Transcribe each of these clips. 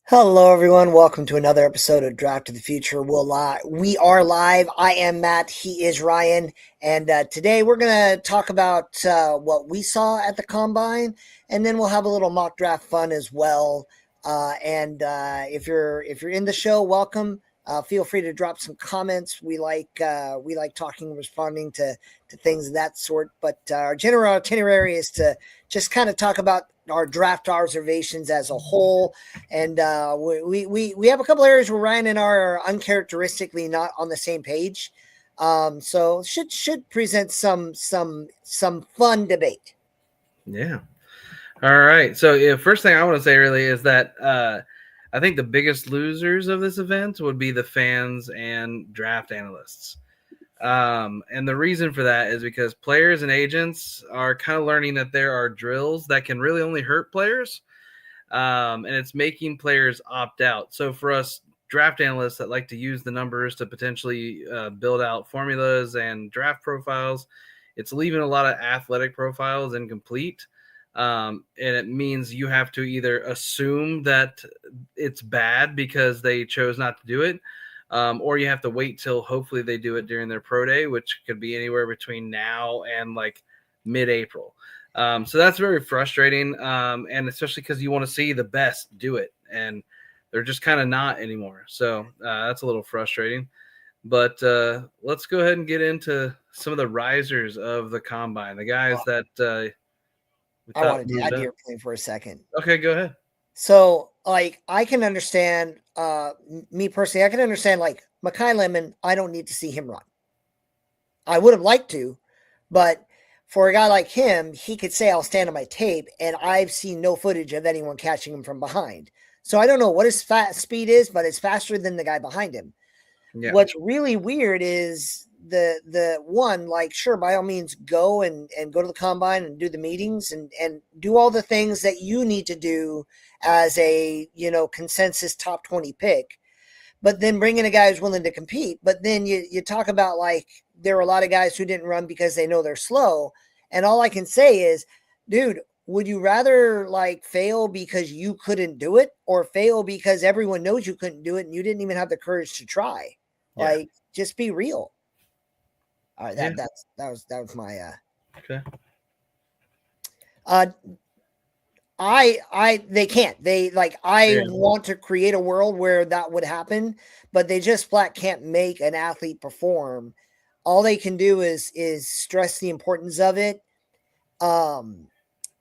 Hello, everyone. Welcome to another episode of Draft of the Future. We are live. I am Matt. He is Ryan. And today we're going to talk about what we saw at the combine, and then we'll have a little mock draft fun as well. And if you're in the show, welcome. Feel free to drop some comments. We like talking, responding to things of that sort. But our general itinerary is to just kind of talk about our draft observations as a whole. And we have a couple areas where Ryan and I are uncharacteristically not on the same page. So should present some fun debate. Yeah. All right. So, first thing I want to say really is that I think the biggest losers of this event would be the fans and draft analysts. And the reason for that is because players and agents are kind of learning that there are drills that can really only hurt players. And it's making players opt out. So for us draft analysts that like to use the numbers to potentially build out formulas and draft profiles, it's leaving a lot of athletic profiles incomplete. And it means you have to either assume that it's bad because they chose not to do it, or you have to wait till hopefully they do it during their pro day, which could be anywhere between now and like mid-April. So that's very frustrating, and especially because you want to see the best do it, and they're just kind of not anymore. So that's a little frustrating. But let's go ahead and get into some of the risers of the combine, the guys that we I thought wanted to moved add to up. your point for a second. Okay, go ahead. So, like, I can understand, me personally, I can understand, like, Makai Lemon, I don't need to see him run. I would have liked to, but for a guy like him, he could say, I'll stand on my tape, and I've seen no footage of anyone catching him from behind. So I don't know what his speed is, but it's faster than the guy behind him. Yeah, What's really weird is the one, like, sure, by all means go and go to the combine and do the meetings and do all the things that you need to do as a consensus top 20 pick, but then bring in a guy who's willing to compete. But then you talk about, like, there are a lot of guys who didn't run because they know they're slow, and all I can say is, dude, would you rather, like, fail because you couldn't do it, or fail because everyone knows you couldn't do it and you didn't even have the courage to try? yeah, Like, just be real. All right, yeah. that was my Okay. uh they can't. They, like, I Yeah, want to create a world where that would happen, but they just flat can't make an athlete perform. All they can do is stress the importance of it. Um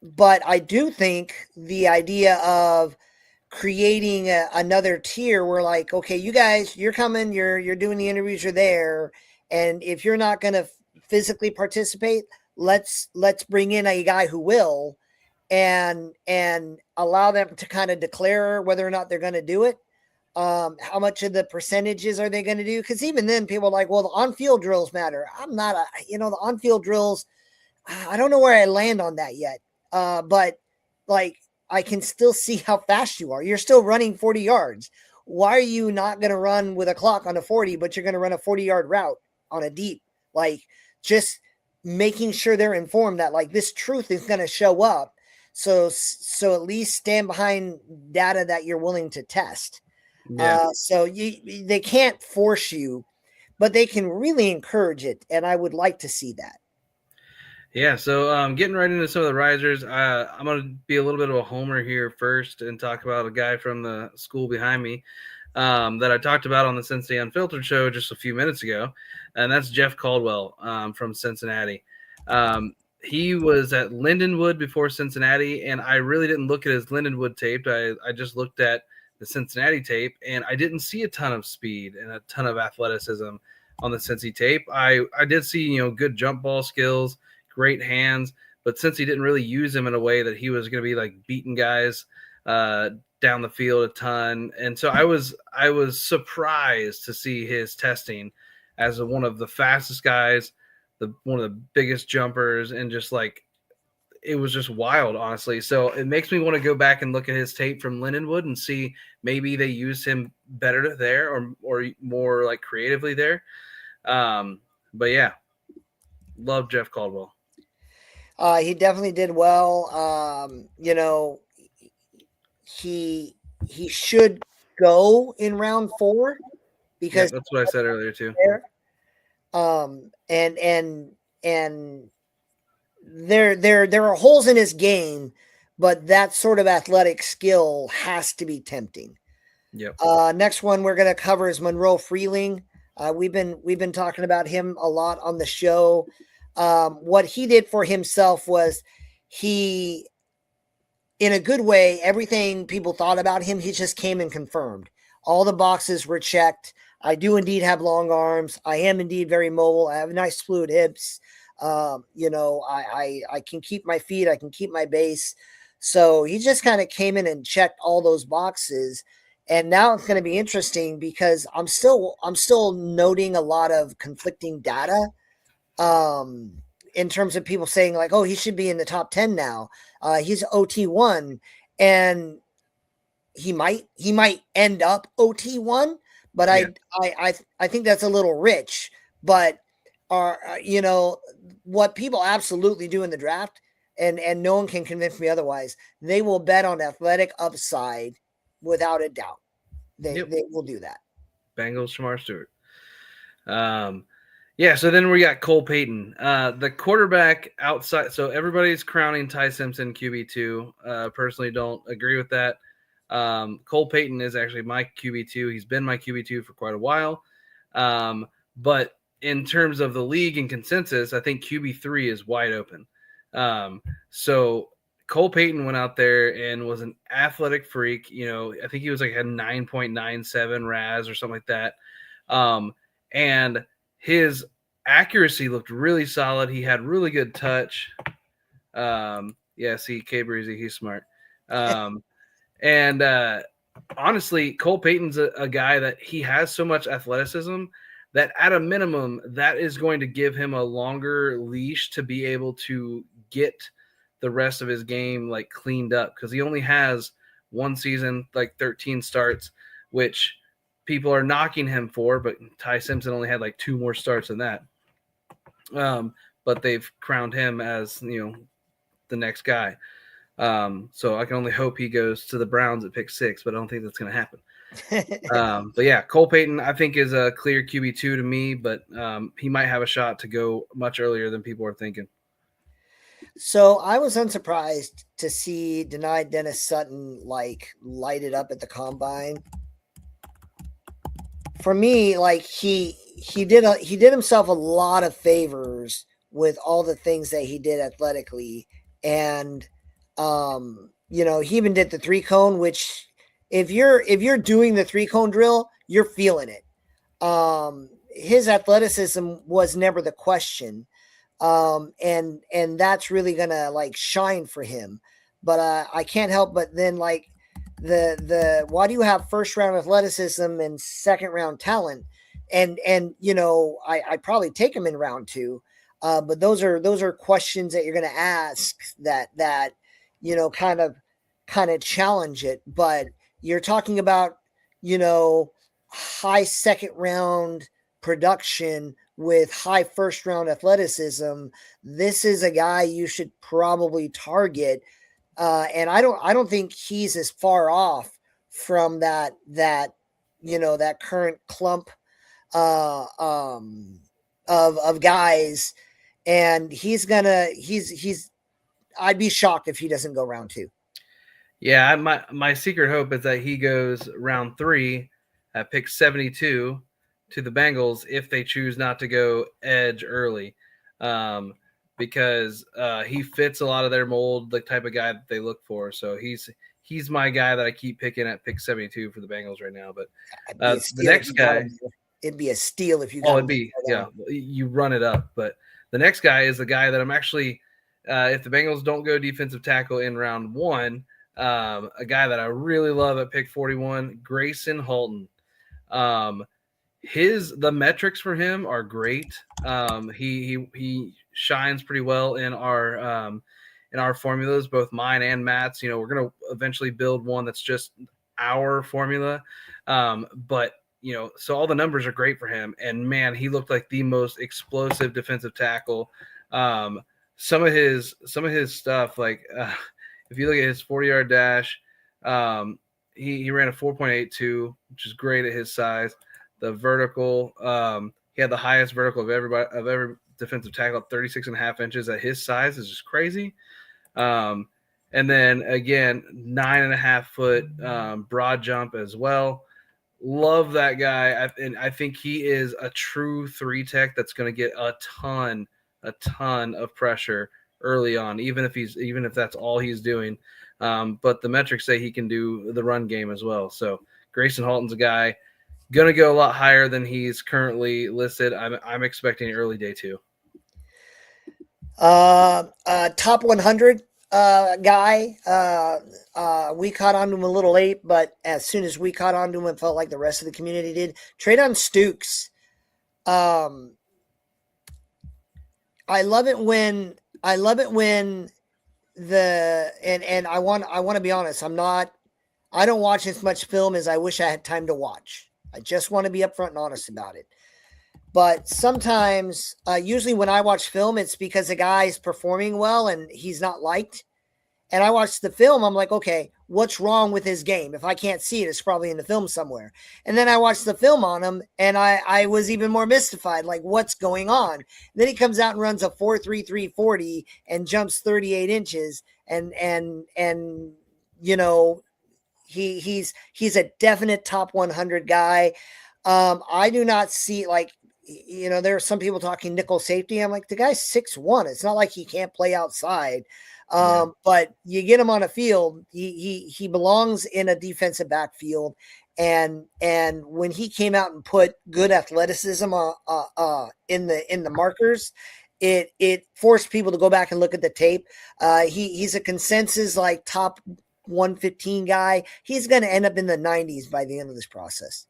but I do think the idea of creating another tier where, like, okay, you guys, you're coming, you're doing the interviews, you're there, and if you're not going to physically participate, let's bring in a guy who will, and allow them to kind of declare whether or not they're going to do it. How much of the percentages are they going to do? Because even then, people are like, well, the on-field drills matter. I'm not the on-field drills, I don't know where I land on that yet. But, like, I can still see how fast you are. You're still running 40 yards. Why are you not going to run with a clock on a 40, but you're going to run a 40-yard route on a deep? Like, just making sure they're informed that, like, this truth is going to show up. So at least stand behind data that you're willing to test. yeah. So they can't force you, but they can really encourage it, and I would like to see that. Yeah, so getting right into some of the risers, I'm going to be a little bit of a homer here first and talk about a guy from the school behind me that I talked about on the Cincinnati Unfiltered show just a few minutes ago, and that's Jeff Caldwell from Cincinnati. He was at Lindenwood before Cincinnati, and I really didn't look at his Lindenwood tape. I just looked at the Cincinnati tape, and I didn't see a ton of speed and a ton of athleticism on the Cincy tape. I did see good jump ball skills, great hands, but since he didn't really use him in a way that he was going to be like beating guys down the field a ton, and so I was surprised to see his testing as one of the fastest guys, one of the biggest jumpers, and just like it was just wild, honestly. So it makes me want to go back and look at his tape from Lindenwood and see maybe they used him better there or more like creatively there. But yeah, love Jeff Caldwell. He definitely did well. He he should go in round 4 Yeah, because that's what I said earlier too. there. And there are holes in his game, but that sort of athletic skill has to be tempting. Yep. Next one we're going to cover is Monroe Freeling. We've been talking about him a lot on the show. What he did for himself was he, in a good way, everything people thought about him, he just came and confirmed. All the boxes were checked. I do indeed have long arms. I am indeed very mobile. I have nice fluid hips. I can keep my feet. I can keep my base. So he just kind of came in and checked all those boxes. And now it's going to be interesting because I'm still noting a lot of conflicting data. In terms of people saying like, oh, he should be in the top 10 now. He's OT1 and he might end up OT1, but Yeah. I think that's a little rich. But what people absolutely do in the draft, and no one can convince me otherwise, they will bet on athletic upside without a doubt. They will do that. Bengals, Shamar Stewart. Yeah, so then we got Cole Payton, the quarterback outside. So everybody's crowning Ty Simpson QB2. Personally, don't agree with that. Cole Payton is actually my QB2. He's been my QB2 for quite a while. But in terms of the league and consensus, I think QB3 is wide open. So Cole Payton went out there and was an athletic freak. I think he was like a 9.97 RAS or something like that. And his accuracy looked really solid. He had really good touch. See, K Breezy, he's smart. And honestly, Cole Payton's a guy that he has so much athleticism that at a minimum, that is going to give him a longer leash to be able to get the rest of his game like cleaned up, because he only has one season, like 13 starts, which people are knocking him for, but Ty Simpson only had like 2 more starts than that. But they've crowned him as, the next guy. So I can only hope he goes to the Browns at pick 6, but I don't think that's going to happen. But yeah, Cole Payton, I think, is a clear QB2 to me, but he might have a shot to go much earlier than people are thinking. So I was unsurprised to see denied Dennis Sutton like light it up at the combine. For me, like he did himself a lot of favors with all the things that he did athletically, and he even did the 3-cone, which if you're doing the 3-cone drill, you're feeling it. His athleticism was never the question. And that's really gonna like shine for him. But I can't help but then like the why do you have first round athleticism and second round talent? And I'd probably take him in round 2. But those are questions that you're gonna ask that kind of challenge it. But you're talking about high second round production with high first round athleticism. This is a guy you should probably target. And I don't think he's as far off from that current clump of guys. And I'd be shocked if he doesn't go round 2. Yeah, my secret hope is that he goes round 3 at pick 72 to the Bengals if they choose not to go edge early, because he fits a lot of their mold, the type of guy that they look for. So he's my guy that I keep picking at pick 72 for the Bengals right now. But the next guy, it'd be a steal if you got it'd be you run it up. But the next guy is the guy that I'm actually, if the Bengals don't go defensive tackle in round 1, a guy that I really love at pick 41, Grayson Halton. The metrics for him are great. He shines pretty well in our formulas, both mine and Matt's. We're gonna eventually build one that's just our formula. But so all the numbers are great for him, and man, he looked like the most explosive defensive tackle. Some of his stuff, like if you look at his 40-yard dash, he ran a 4.82, which is great at his size. The vertical, he had the highest vertical of every defensive tackle, 36.5 inches at his size, is just crazy. And then again, 9.5 foot broad jump as well. Love that guy, and I think he is a true 3 tech that's going to get a ton of pressure early on, even if that's all he's doing. But the metrics say he can do the run game as well. So Grayson Halton's a guy going to go a lot higher than he's currently listed. I'm expecting early day 2. Top 100 guy. We caught on to him a little late, but as soon as we caught on to him, it felt like the rest of the community did. Treydon Stukes. I love it when and I want to be honest. I don't watch as much film as I wish I had time to watch. I just want to be upfront and honest about it. But sometimes, usually when I watch film, it's because the guy's performing well and he's not liked. And I watch the film, I'm like, okay, what's wrong with his game? If I can't see it, it's probably in the film somewhere. And then I watched the film on him, and I was even more mystified, like, what's going on? And then he comes out and runs a 4.33 40 and jumps 38 inches, and you know, he's a definite top 100 guy. I do not see, like, you know, there are some people talking nickel safety. I'm like, the guy's 6'1". It's not like he can't play outside. But you get him on a field, he belongs in a defensive backfield. And when he came out and put good athleticism in the markers, it forced people to go back and look at the tape. He's a consensus like top 115 guy. He's going to end up in the 90s by the end of this process.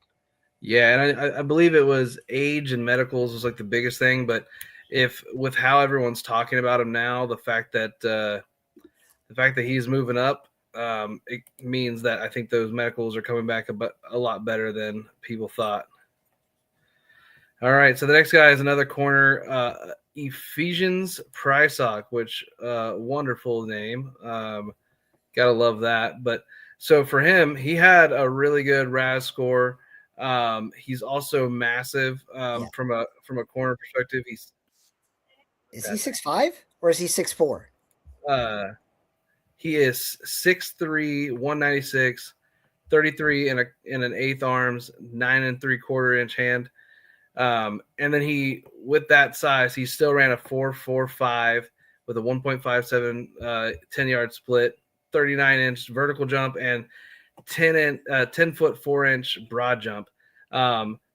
Yeah, and I believe it was age and medicals was like the biggest thing, but if with how everyone's talking about him now, the fact that he's moving up, it means that I think those medicals are coming back a lot better than people thought. All right, so the next guy is another corner, Ephesians Prysock, which wonderful name. Gotta love that. But so for him, he had a really good RAS score. He's also massive from a corner perspective. Is he 6'5" or is he 6'4"? He is 6'3", 196, 33 in an eighth arms, 9 3/4 inch hand. And then he, with that size, he still ran a 4.45 with a 1.57 10-yard split, 39-inch vertical jump, and 10-foot 4-inch broad jump.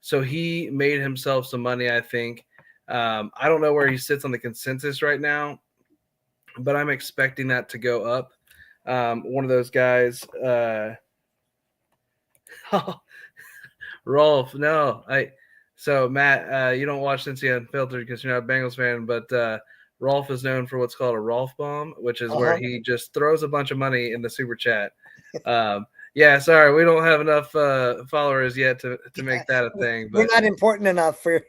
So he made himself some money, I think. I don't know where he sits on the consensus right now, but I'm expecting that to go up. One of those guys, Rolf. No, so Matt, you don't watch Cincy Unfiltered because you're not a Bengals fan, but Rolf is known for what's called a Rolf bomb, which is where he just throws a bunch of money in the super chat. Yeah, sorry, we don't have enough followers yet to make that a thing. But we're not important enough for.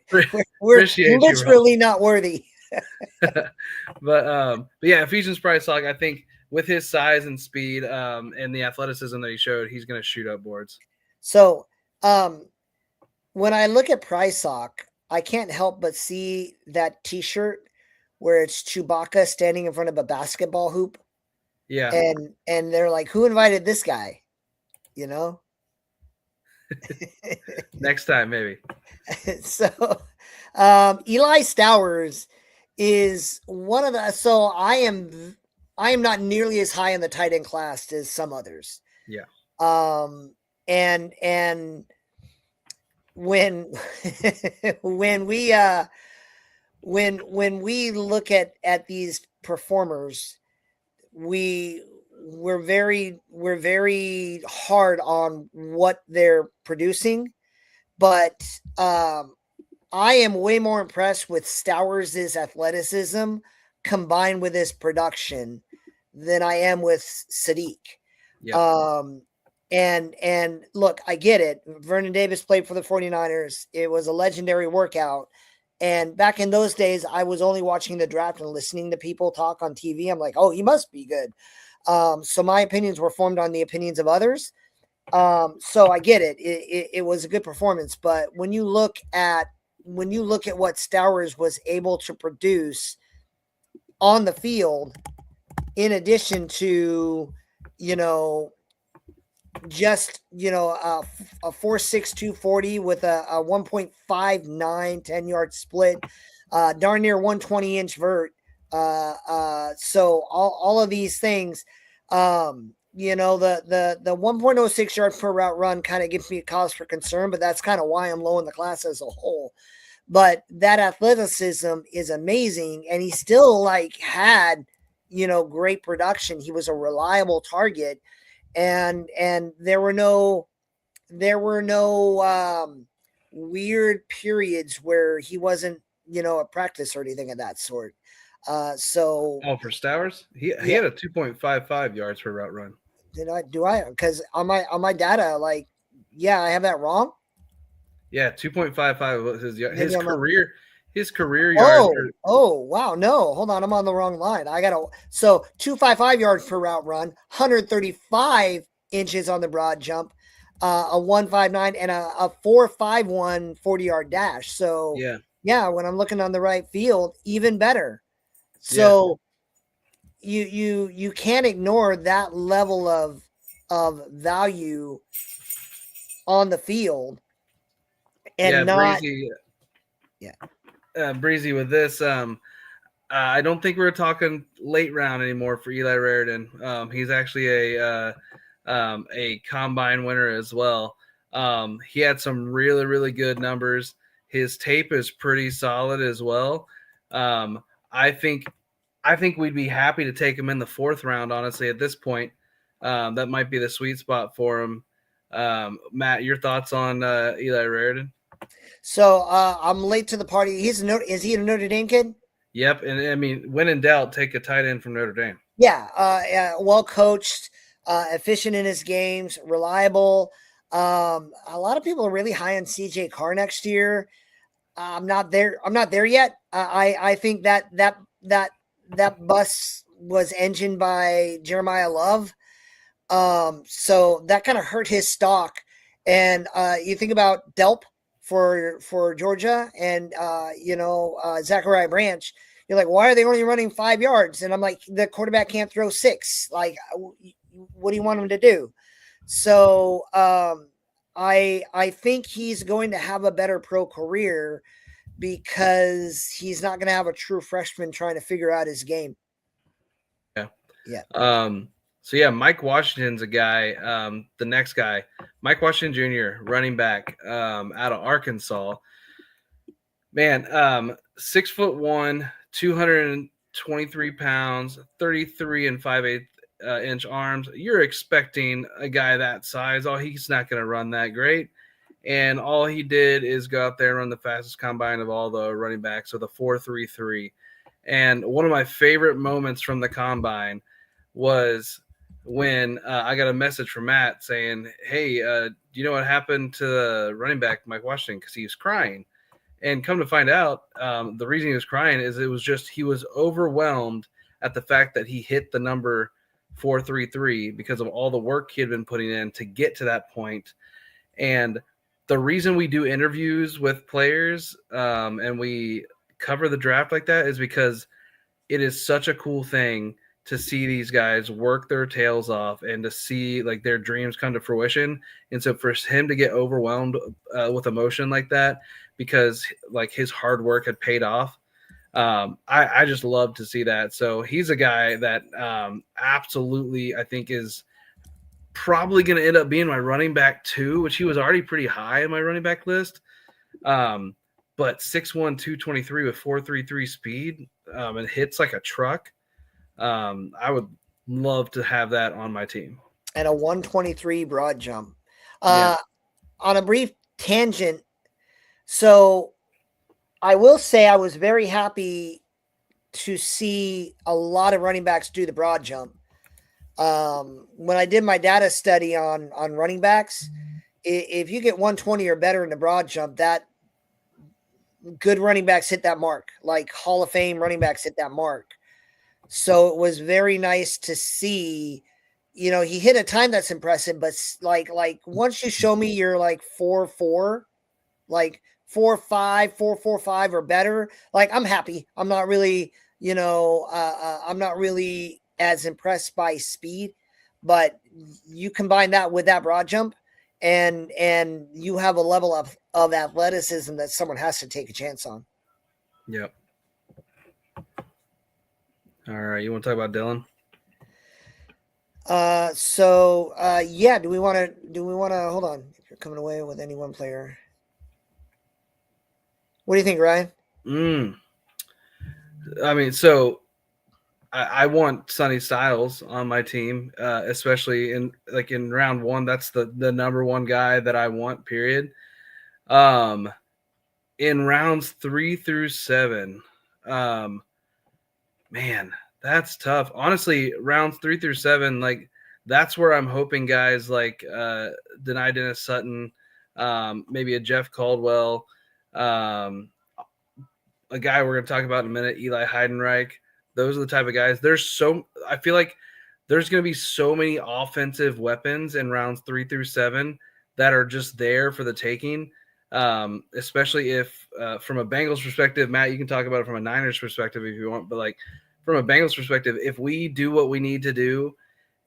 We're literally not worthy. But yeah, Ephesians Prysock, I think with his size and speed and the athleticism that he showed, he's going to shoot up boards. So when I look at Prysock, I can't help but see that T-shirt where it's Chewbacca standing in front of a basketball hoop. Yeah, and they're like, who invited this guy? You know. Next time, maybe. So Eli Stowers is one of the. So I am not nearly as high in the tight end class as some others. Yeah. And when when we look at these performers, we're very hard on what they're producing, but I am way more impressed with Stowers' athleticism combined with his production than I am with Sadiq. Yep. And look, I get it. Vernon Davis played for the 49ers. It was a legendary workout. And back in those days, I was only watching the draft and listening to people talk on TV. I'm like, oh, he must be good. So my opinions were formed on the opinions of others. So I get it. It was a good performance, but when you look at what Stowers was able to produce on the field, in addition to, you know, just, a 4.6 240 with a 1.59 10-yard split, darn near 120-inch vert. So all of these things, the 1.06 yards per route run kind of gives me a cause for concern, but that's kind of why I'm low in the class as a whole. But that athleticism is amazing, and he still had great production. He was a reliable target, and there were no weird periods where he wasn't at practice or anything of that sort. So Oh, for Stowers, he yeah, had a 2.55 yards per route run. because on my data, yeah, I have that wrong. Yeah, 2.55 was Maybe I'm his career yards. Oh, wow. No, hold on. I'm on the wrong line. So 255 yards per route run, 135 inches on the broad jump, a 159 and a 451 40-yard dash. So Yeah, when I'm looking on the right field, even better. yeah, So you can't ignore that level of value on the field and yeah. not. Breezy, Yeah. Breezy with this. I don't think we're talking late round anymore for Eli Raridan. He's actually a combine winner as well. He had some really, really good numbers. His tape is pretty solid as well. I think we'd be happy to take him in the 4th round. Honestly, at this point, that might be the sweet spot for him. Matt, your thoughts on Eli Raridan? So I'm late to the party. Is he a Notre Dame kid? Yep, and I mean, when in doubt, take a tight end from Notre Dame. Yeah, well coached, efficient in his games, reliable. A lot of people are really high on CJ Carr next year. I'm not there. I'm not there yet. I think that bus was engined by Jeremiah Love. So that kind of hurt his stock. And you think about Delp for Georgia, and Zachariah Branch. You're like, why are they only running 5 yards? And I'm like, the quarterback can't throw 6. Like, what do you want him to do? So I think he's going to have a better pro career because he's not going to have a true freshman trying to figure out his game. Yeah. Yeah. So yeah, Mike Washington's a guy. The next guy, Mike Washington Jr., running back, out of Arkansas. Man, 6'1", 223 pounds, 33 and 5/8 inch arms. You're expecting a guy that size. Oh, he's not going to run that great. And all he did is go out there and run the fastest combine of all the running backs with a 4.33. And one of my favorite moments from the combine was when I got a message from Matt saying, "Hey, do you know what happened to the running back Mike Washington? Because he was crying." And come to find out, the reason he was crying is it was just he was overwhelmed at the fact that he hit the number 4.33 because of all the work he had been putting in to get to that point. And the reason we do interviews with players and we cover the draft like that is because it is such a cool thing to see these guys work their tails off and to see like their dreams come to fruition. And so for him to get overwhelmed with emotion like that, because like his hard work had paid off, I just love to see that. So he's a guy that absolutely I think is probably going to end up being my running back too, which he was already pretty high in my running back list. But 6'1", 223 with 4.33 speed and hits like a truck. I would love to have that on my team. And a 123 broad jump. On a brief tangent, so I will say I was very happy to see a lot of running backs do the broad jump. When I did my data study on running backs, if you get 120 or better in the broad jump, that good running backs hit that mark, like Hall of Fame running backs hit that mark. So it was very nice to see he hit a time that's impressive, but like once you show me you're like 4-4, like 4-5, 4-4-5 or better, like I'm happy. I'm not really, I'm not really as impressed by speed, but you combine that with that broad jump, and you have a level of athleticism that someone has to take a chance on. Yep. All right, you want to talk about Dylan? Yeah, do we want to hold on? If you're coming away with any one player, what do you think, Ryan? I mean, so I want Sonny Styles on my team, especially in round one. That's the number one guy that I want, period. In rounds 3 through 7, man, that's tough. Honestly, rounds 3 through 7, like that's where I'm hoping guys like Dani Dennis Sutton, maybe a Jeff Caldwell, a guy we're going to talk about in a minute, Eli Heidenreich. Those are the type of guys. I feel like there's going to be so many offensive weapons in rounds 3 through 7 that are just there for the taking. Especially if from a Bengals perspective, Matt, you can talk about it from a Niners perspective if you want, but like from a Bengals perspective, if we do what we need to do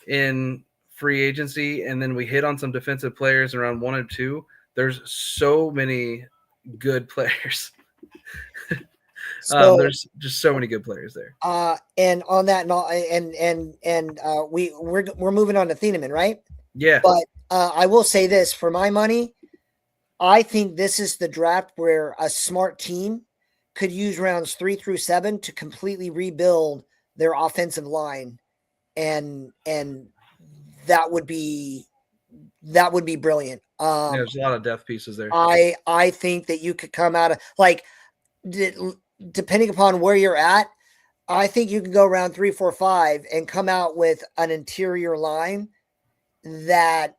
in free agency and then we hit on some defensive players in round 1 and 2, there's so many good players. There's just so many good players there. And on that, we're moving on to Thieneman, right? Yeah. But I will say this: for my money, I think this is the draft where a smart team could use rounds 3 through 7 to completely rebuild their offensive line, and that would be brilliant. There's a lot of depth pieces there. I think that you could come out of depending upon where you're at, I think you can go around 3, 4, 5 and come out with an interior line that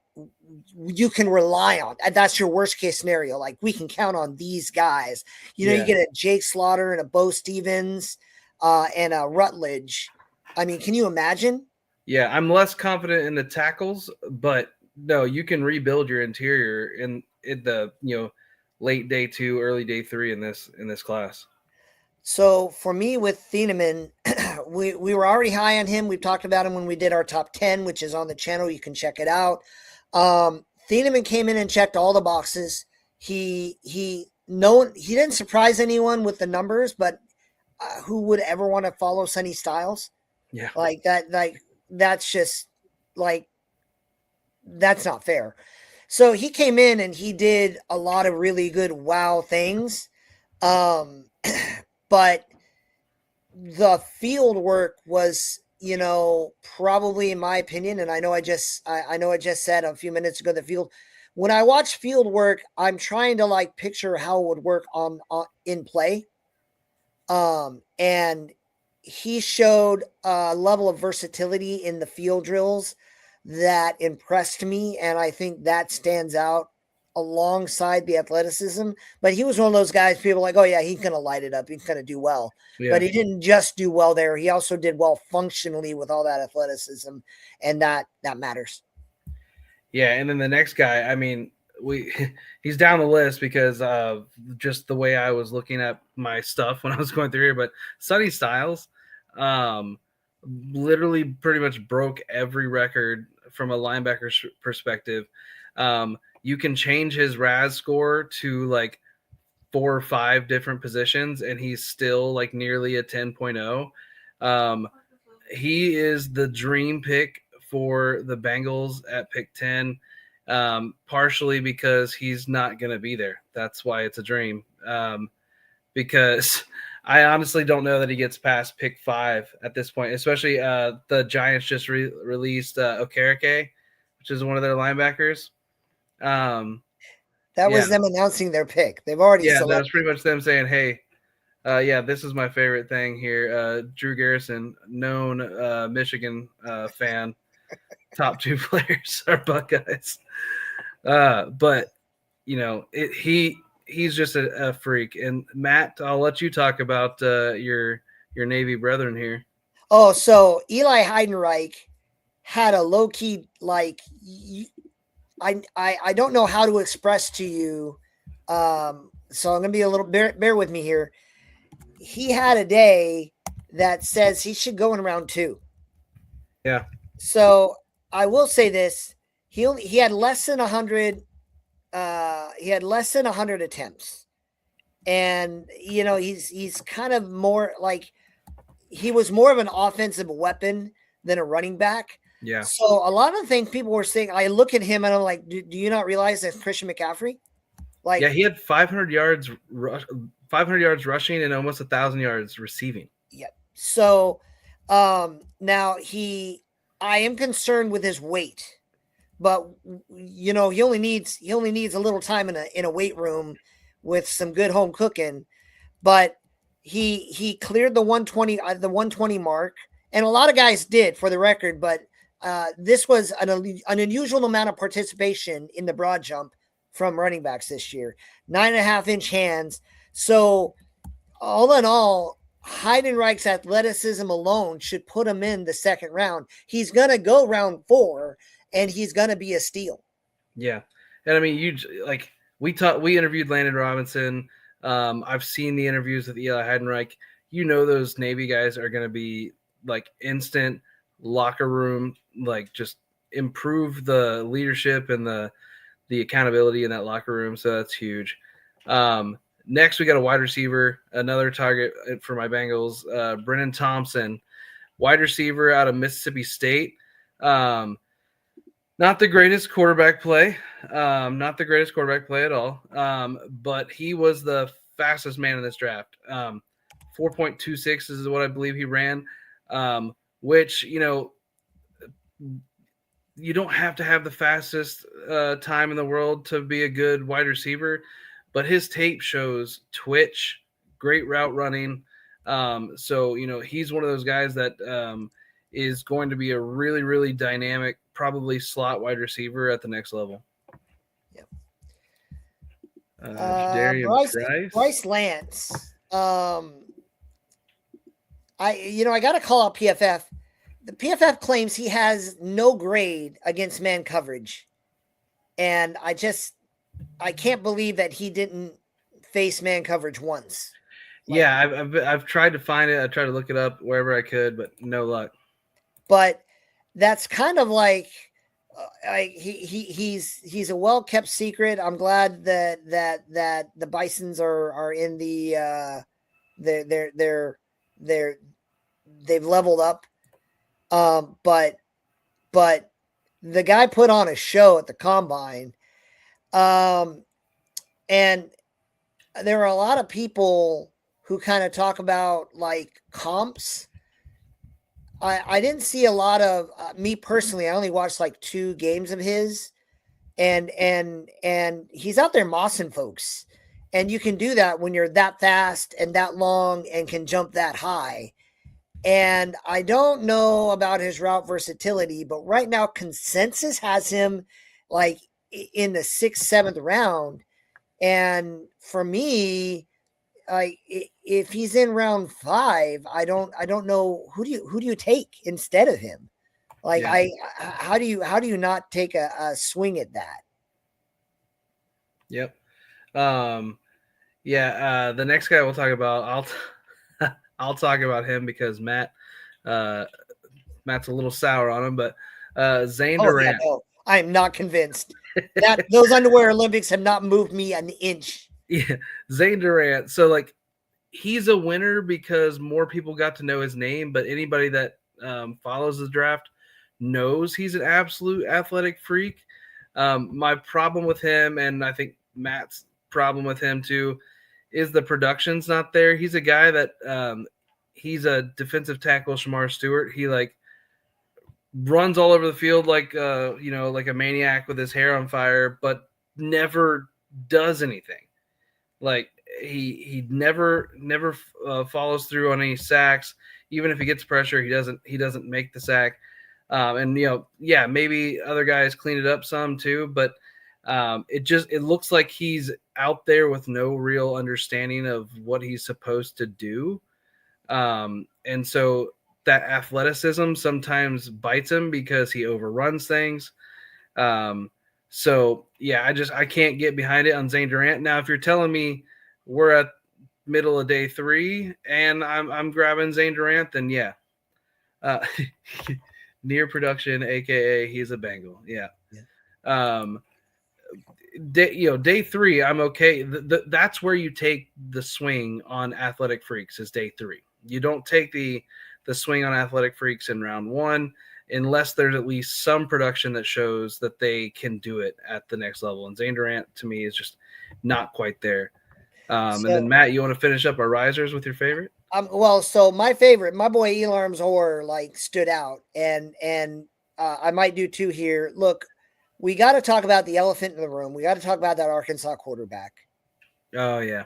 you can rely on. And that's your worst case scenario. Like, we can count on these guys. You get a Jake Slaughter and a Bo Stevens and a Rutledge. I mean, can you imagine? Yeah, I'm less confident in the tackles, but no, you can rebuild your interior in the late day 2, early day 3 in this class. So for me with Thieneman, we were already high on him. We've talked about him when we did our top 10, which is on the channel. You can check it out. Thieneman came in and checked all the boxes. He didn't surprise anyone with the numbers, but who would ever want to follow Sonny Styles? Yeah, like that. Like, that's just like, that's not fair. So he came in and he did a lot of really good wow things. But the field work was, probably, in my opinion, and I know I just said a few minutes ago, when I watch field work, I'm trying to picture how it would work on in play. And he showed a level of versatility in the field drills that impressed me, and I think that stands out alongside the athleticism. But he was one of those guys people like, oh yeah, he's going to light it up. He's going to do well. Yeah. But he didn't just do well there. He also did well functionally with all that athleticism, and that matters. Yeah. And then the next guy, I mean, he's down the list because of just the way I was looking at my stuff when I was going through here, but Sonny Styles, literally pretty much broke every record from a linebacker perspective. You can change his RAS score to 4 or 5 different positions, and he's still nearly a 10.0. He is the dream pick for the Bengals at pick 10, partially because he's not going to be there. That's why it's a dream. Because I honestly don't know that he gets past pick 5 at this point, especially the Giants just released Okereke, which is one of their linebackers. That was them announcing their pick. They've already selected. That was pretty much them saying, hey, this is my favorite thing here. Drew Garrison, known Michigan fan, top 2 players are Buckeyes. But he's just a freak. And Matt, I'll let you talk about your Navy brethren here. Oh, so Eli Heidenreich had a low key I don't know how to express to you. So I'm gonna be a little bear with me here. He had a day that says he should go in round 2. Yeah. So I will say this: he had less than 100. He had less than 100 attempts, and he's kind of more like he was more of an offensive weapon than a running back. Yeah. So a lot of the things people were saying, I look at him and I'm like, do you not realize that's Christian McCaffrey? Like, yeah, he had 500 yards, 500 yards rushing and almost 1,000 yards receiving. Yeah. So now I am concerned with his weight, but he only needs a little time in a weight room with some good home cooking. But he cleared the 120 mark, and a lot of guys did, for the record. But this was an unusual amount of participation in the broad jump from running backs this year. 9.5-inch hands. So all in all, Heidenreich's athleticism alone should put him in the second round. He's gonna go round 4, and he's gonna be a steal. Yeah, and I mean, we interviewed Landon Robinson. I've seen the interviews with Eli Heidenreich. Those Navy guys are going to be like instant locker room, like just improve the leadership and the accountability in that locker room. So that's huge. Next, we got a wide receiver, another target for my Bengals, Brennan Thompson, wide receiver out of Mississippi State. Not the greatest quarterback play. Not the greatest quarterback play at all. But he was the fastest man in this draft. 4.26 is what I believe he ran, which, you don't have to have the fastest time in the world to be a good wide receiver, but his tape shows twitch, great route running. So, he's one of those guys that is going to be a really, really dynamic, probably slot wide receiver at the next level. Yep. Bryce Lance. I got to call out PFF. The PFF claims he has no grade against man coverage, and I can't believe that he didn't face man coverage once. I've tried to find it. I tried to look it up wherever I could, but no luck. But that's kind of like he's a well kept secret. I'm glad that the Bisons are in the they've leveled up. But the guy put on a show at the combine. And there are a lot of people who kind of talk about like comps. I didn't see a lot of me personally. I only watched like 2 games of his, and he's out there mossing folks, and you can do that when you're that fast and that long and can jump that high. And I don't know about his route versatility, but right now consensus has him like in the 6th, 7th round. And for me, if he's in round 5, I don't know who do you take instead of him? Like, yeah. How do you not take a swing at that? Yep. The next guy we'll talk about, I'll talk about him because Matt's a little sour on him, but Zane Durant. Yeah, no, I am not convinced that those underwear Olympics have not moved me an inch. Yeah, Zane Durant. So like, he's a winner because more people got to know his name, but anybody that follows the draft knows he's an absolute athletic freak. My problem with him, and I think Matt's problem with him too, is the production's not there. He's a guy that he's a defensive tackle, Shamar Stewart. He like runs all over the field like like a maniac with his hair on fire, but never does anything. Like he never follows through on any sacks. Even if he gets pressure, he doesn't make the sack. And maybe other guys clean it up some too, but it looks like he's out there with no real understanding of what he's supposed to do. And so that athleticism sometimes bites him because he overruns things. So yeah, I can't get behind it on Zane Durant. Now, if you're telling me we're at middle of day 3 and I'm grabbing Zane Durant, then yeah. Near production, aka he's a Bengal. Yeah. Um, day 3, I'm okay. That's where you take the swing on Athletic Freaks is day 3. You don't take the swing on Athletic Freaks in round 1 unless there's at least some production that shows that they can do it at the next level. And Zane Durant to me is just not quite there. And then Matt, you want to finish up our risers with your favorite? Well, so my favorite, my boy Elarm Zor, like stood out, and I might do 2 here. Look, we got to talk about the elephant in the room. We got to talk about that Arkansas quarterback. Oh yeah,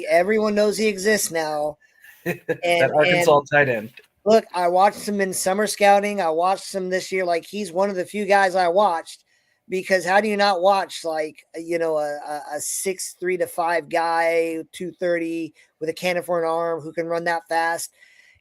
everyone knows he exists now. That Arkansas tight end. Look, I watched him in summer scouting. I watched him this year. Like, he's one of the few guys I watched, because how do you not watch, like, you know, a 6'3" to 5 guy, 230 with a cannon for an arm who can run that fast,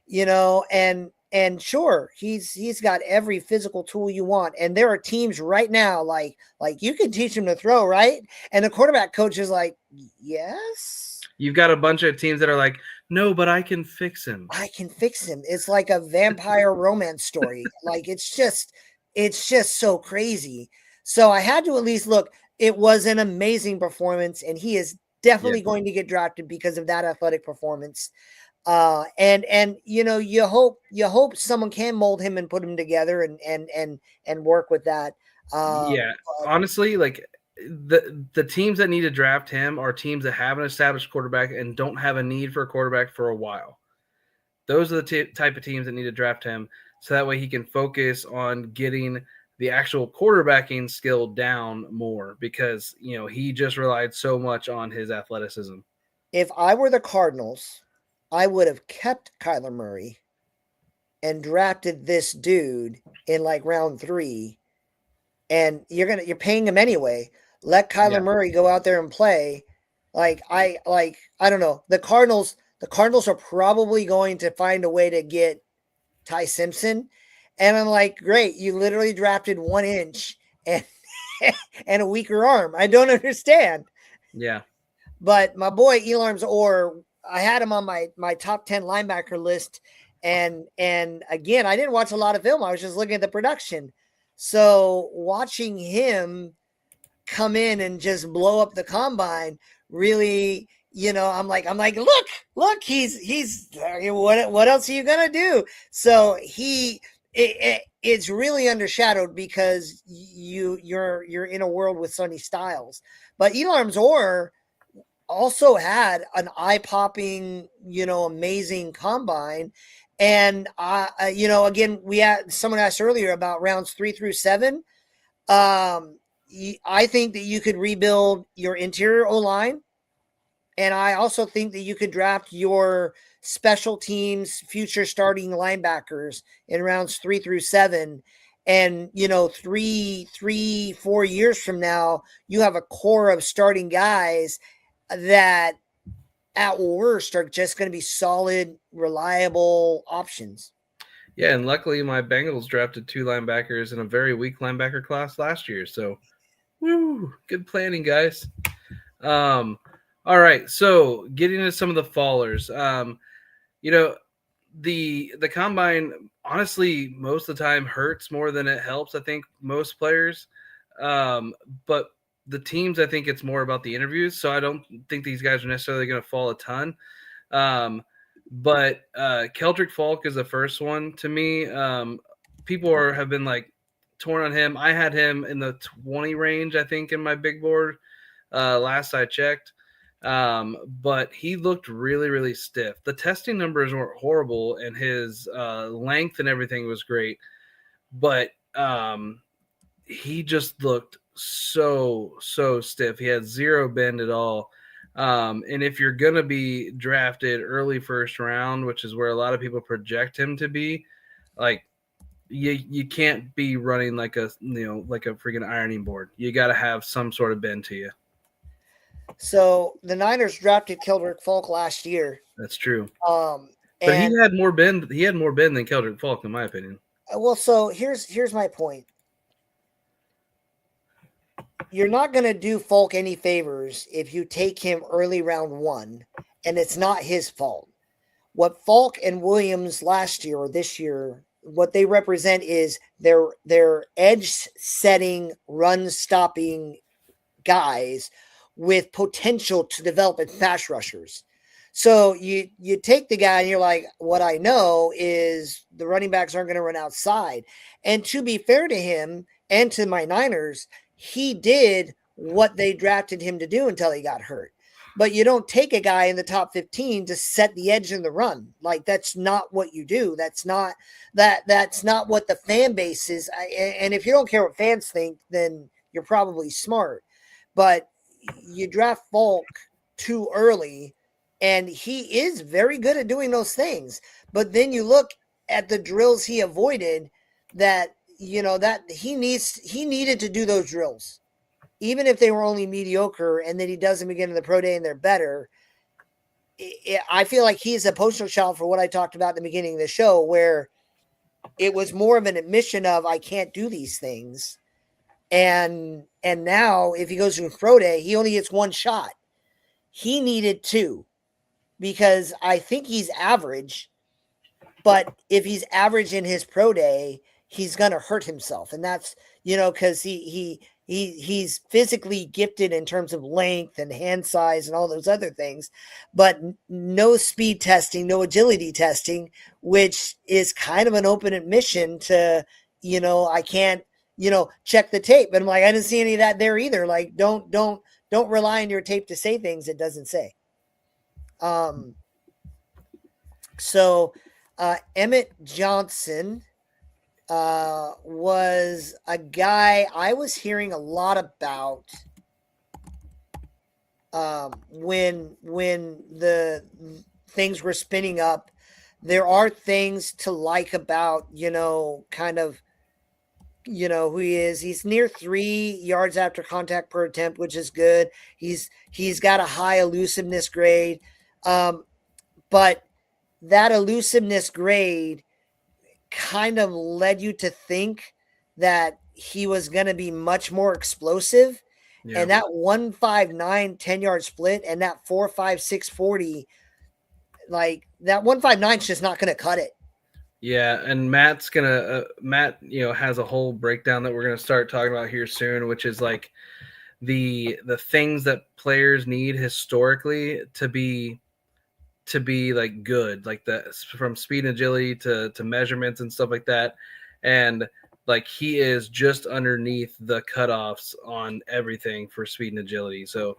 you know, and sure, he's got every physical tool you want. And there are teams right now, like you can teach him to throw, right? And the quarterback coach is like, yes. You've got a bunch of teams that are like, no, but I can fix him. I can fix him. It's like a vampire romance story. Like, it's just so crazy. So I had to at least look. It was an amazing performance, and he is definitely going to get drafted because of that athletic performance. And you know, you hope someone can mold him and put him together and work with that. Yeah, honestly, like the teams that need to draft him are teams that have an established quarterback and don't have a need for a quarterback for a while. Those are the type of teams that need to draft him, so that way he can focus on getting the actual quarterbacking skill down more, because, you know, he just relied so much on his athleticism. If I were the Cardinals, I would have kept Kyler Murray and drafted this dude in like round 3. And you're paying him anyway. Let Kyler Murray go out there and play. I don't know. The Cardinals are probably going to find a way to get Ty Simpson. And I'm like, great, you literally drafted 1 inch and and a weaker arm. I don't understand. Yeah. But my boy Elarm Zor, I had him on my top 10 linebacker list. And again, I didn't watch a lot of film. I was just looking at the production. So watching him come in and just blow up the combine really, you know, I'm like, look, he's what else are you gonna do? So it's really undershadowed because you're in a world with Sonny Styles. But Elarm Zor also had an eye-popping, you know, amazing combine. And you know, again, someone asked earlier about rounds 3 through 7. I think that you could rebuild your interior O-line. And I also think that you could draft your special teams future starting linebackers in rounds 3 through 7. And, you know, 4 years from now, you have a core of starting guys that at worst are just going to be solid, reliable options. Yeah, and luckily my Bengals drafted 2 linebackers in a very weak linebacker class last year. So, woo, good planning, guys. All right, so getting into some of the fallers. You know, the combine, honestly, most of the time hurts more than it helps, I think, most players. But the teams, I think it's more about the interviews. So I don't think these guys are necessarily going to fall a ton. But Keldrick Falk is the first one to me. People have been like torn on him. I had him in the 20 range, I think, in my big board last I checked. But he looked really, really stiff. The testing numbers weren't horrible, and his length and everything was great. But he just looked so stiff. He had zero bend at all. And if you're going to be drafted early first round, which is where a lot of people project him to be, like, you can't be running like a freaking ironing board. You got to have some sort of bend to you. So the Niners drafted Keldrick Falk last year. That's true. But And he had more bend. He had more bend than Keldrick Falk, in my opinion. well, so here's my point. You're not going to do Falk any favors if you take him early round 1, and it's not his fault. What Falk and Williams last year or this year, what they represent is their edge setting, run stopping guys with potential to develop as pass rushers. So you take the guy and you're like, what I know is the running backs aren't going to run outside. And to be fair to him and to my Niners, he did what they drafted him to do until he got hurt. But you don't take a guy in the top 15 to set the edge in the run. Like, that's not what you do. That's not what the fan base is. And if you don't care what fans think, then you're probably smart. But you draft Falk too early, and he is very good at doing those things. But then you look at the drills he avoided that, that he needed to do those drills, even if they were only mediocre, and then he does them again in the pro day and they're better. I feel like he's a poster child for what I talked about in the beginning of the show, where it was more of an admission of, I can't do these things. And now if he goes to a pro day, he only gets one shot. He needed two, because I think he's average, but if he's average in his pro day, he's going to hurt himself. And that's, because he's physically gifted in terms of length and hand size and all those other things, but no speed testing, no agility testing, which is kind of an open admission to, I can't, check the tape. But I'm like, I didn't see any of that there either. Like, don't rely on your tape to say things it doesn't say. So Emmett Johnson was a guy I was hearing a lot about when the things were spinning up. There are things to like about, kind of, who he is. He's near 3 yards after contact per attempt, which is good. He's got a high elusiveness grade. But that elusiveness grade kind of led you to think that he was going to be much more explosive. Yeah. And that 159 10-yard split and that 4.56 40, like that 159 is just not going to cut it. Yeah, and Matt's gonna Matt, has a whole breakdown that we're gonna start talking about here soon, which is like the things that players need historically to be like good, like from speed and agility to measurements and stuff like that. And like he is just underneath the cutoffs on everything for speed and agility. So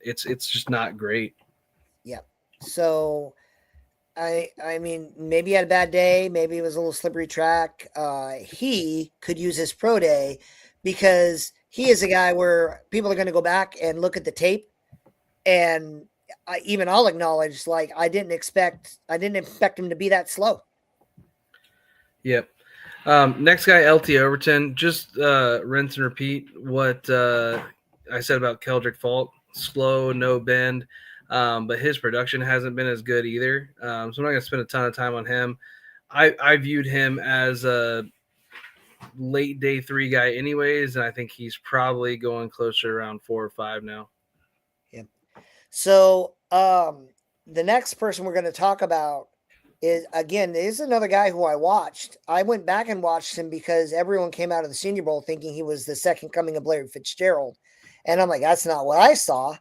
it's just not great. Yep. So I mean, maybe he had a bad day. Maybe it was a little slippery track. He could use his pro day, because he is a guy where people are going to go back and look at the tape, and I'll acknowledge, like, I didn't expect him to be that slow. Yep. Next guy, LT Overton. Just rinse and repeat what I said about Keldrick Falk. Slow, no bend. But his production hasn't been as good either. So I'm not going to spend a ton of time on him. I viewed him as a late day 3 guy anyways, and I think he's probably going closer around 4 or 5 now. Yeah. So the next person we're going to talk about is another guy who I watched. I went back and watched him because everyone came out of the Senior Bowl thinking he was the second coming of Larry Fitzgerald. And I'm like, that's not what I saw.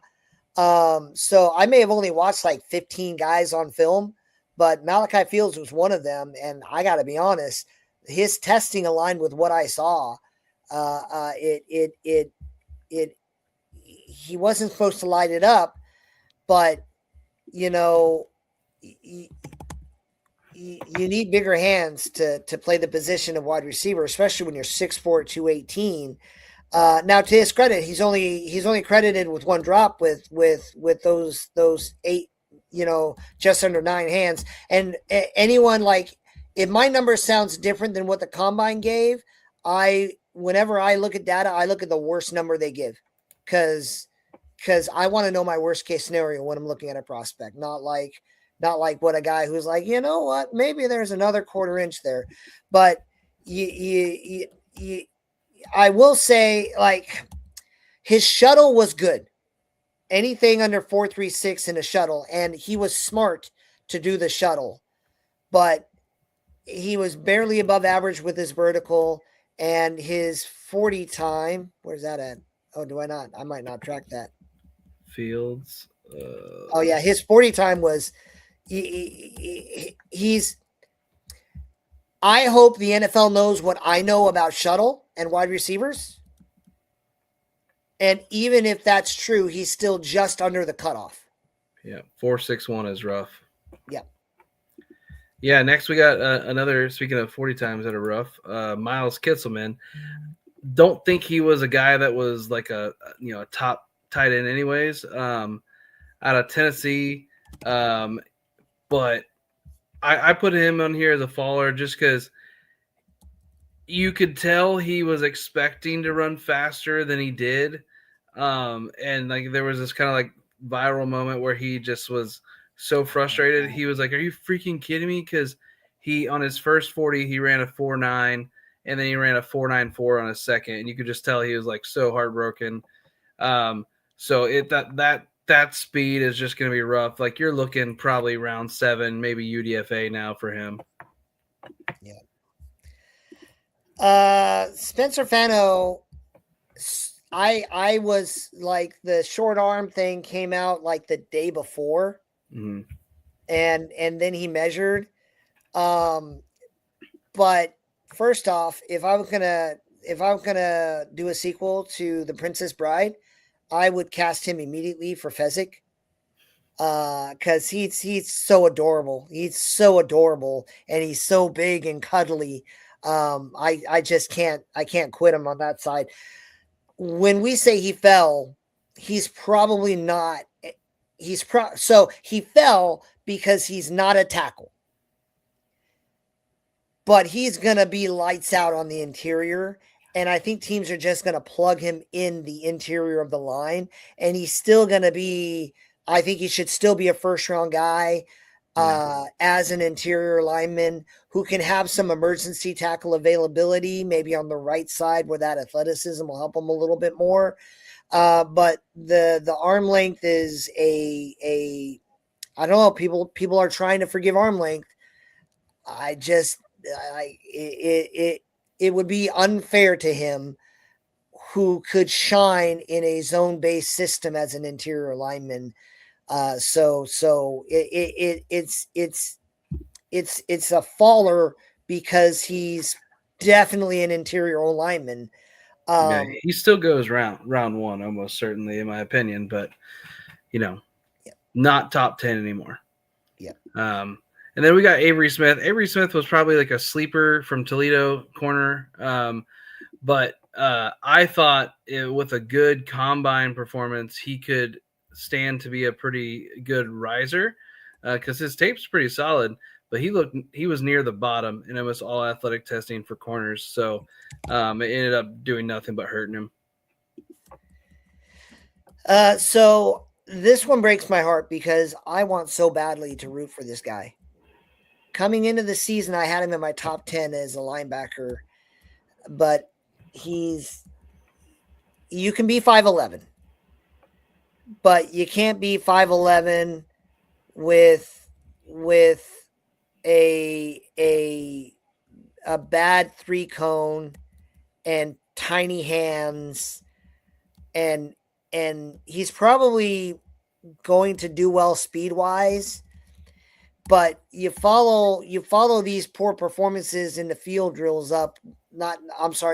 So I may have only watched like 15 guys on film, but Malachi Fields was one of them. And I got to be honest, his testing aligned with what I saw. He wasn't supposed to light it up, but you need bigger hands to play the position of wide receiver, especially when you're 6'4", 218. Now, to his credit, he's only credited with one drop with those 8, just under 9 hands. And anyone, like, if my number sounds different than what the combine gave, whenever I look at data, I look at the worst number they give, because I want to know my worst case scenario when I'm looking at a prospect, not like not like what a guy who's like, you know what, maybe there's another quarter inch there. But you I will say, like, his shuttle was good. Anything under 4.36 in a shuttle, and he was smart to do the shuttle, but he was barely above average with his vertical, and his 40 time. Where's that at? Oh, do I not? I might not track that. Fields. Oh yeah, his 40 time was. He's. I hope the NFL knows what I know about shuttle and wide receivers. And even if that's true, he's still just under the cutoff. Yeah, 4.61 is rough. Yeah. Yeah, next we got another, speaking of 40 times that are rough, Miles Kitselman. Don't think he was a guy that was like a top tight end anyways, out of Tennessee. But I put him on here as a faller just because you could tell he was expecting to run faster than he did. And like there was this kind of like viral moment where he just was so frustrated. He was like, "Are you freaking kidding me?" Because he, on his first 40, he ran a 4.9, and then he ran a 4.94 on his second, and you could just tell he was like so heartbroken. So that speed is just going to be rough. Like you're looking probably round 7, maybe UDFA now for him. Yeah. Spencer Fano, I was like, the short arm thing came out like the day before, mm-hmm. and then he measured. But first off, if I'm gonna do a sequel to The Princess Bride, I would cast him immediately for Fezzik. Because he's so adorable. He's so adorable, and he's so big and cuddly. I just can't quit him on that side. When we say he fell, he's probably not. So he fell because he's not a tackle, but he's gonna be lights out on the interior. And I think teams are just gonna plug him in the interior of the line, and he's still gonna be. I think he should still be a first-round guy as an interior lineman who can have some emergency tackle availability, maybe on the right side where that athleticism will help him a little bit more. But the arm length is I don't know. People are trying to forgive arm length. It would be unfair to him, who could shine in a zone-based system as an interior lineman. So it's a faller because he's definitely an interior lineman. Yeah, he still goes round 1 almost certainly, in my opinion, but not top 10 anymore. Yeah. And then we got Avery Smith. Avery Smith was probably like a sleeper from Toledo corner. But I thought with a good combine performance, he could stand to be a pretty good riser because his tape's pretty solid. But he was near the bottom in almost all athletic testing for corners. So it ended up doing nothing but hurting him. So this one breaks my heart because I want so badly to root for this guy. Coming into the season, I had him in my top 10 as a linebacker, but you can be 5'11", but you can't be 5'11" with a bad 3-cone and tiny hands, and he's probably going to do well speed wise, but you follow these poor performances in the field drills up.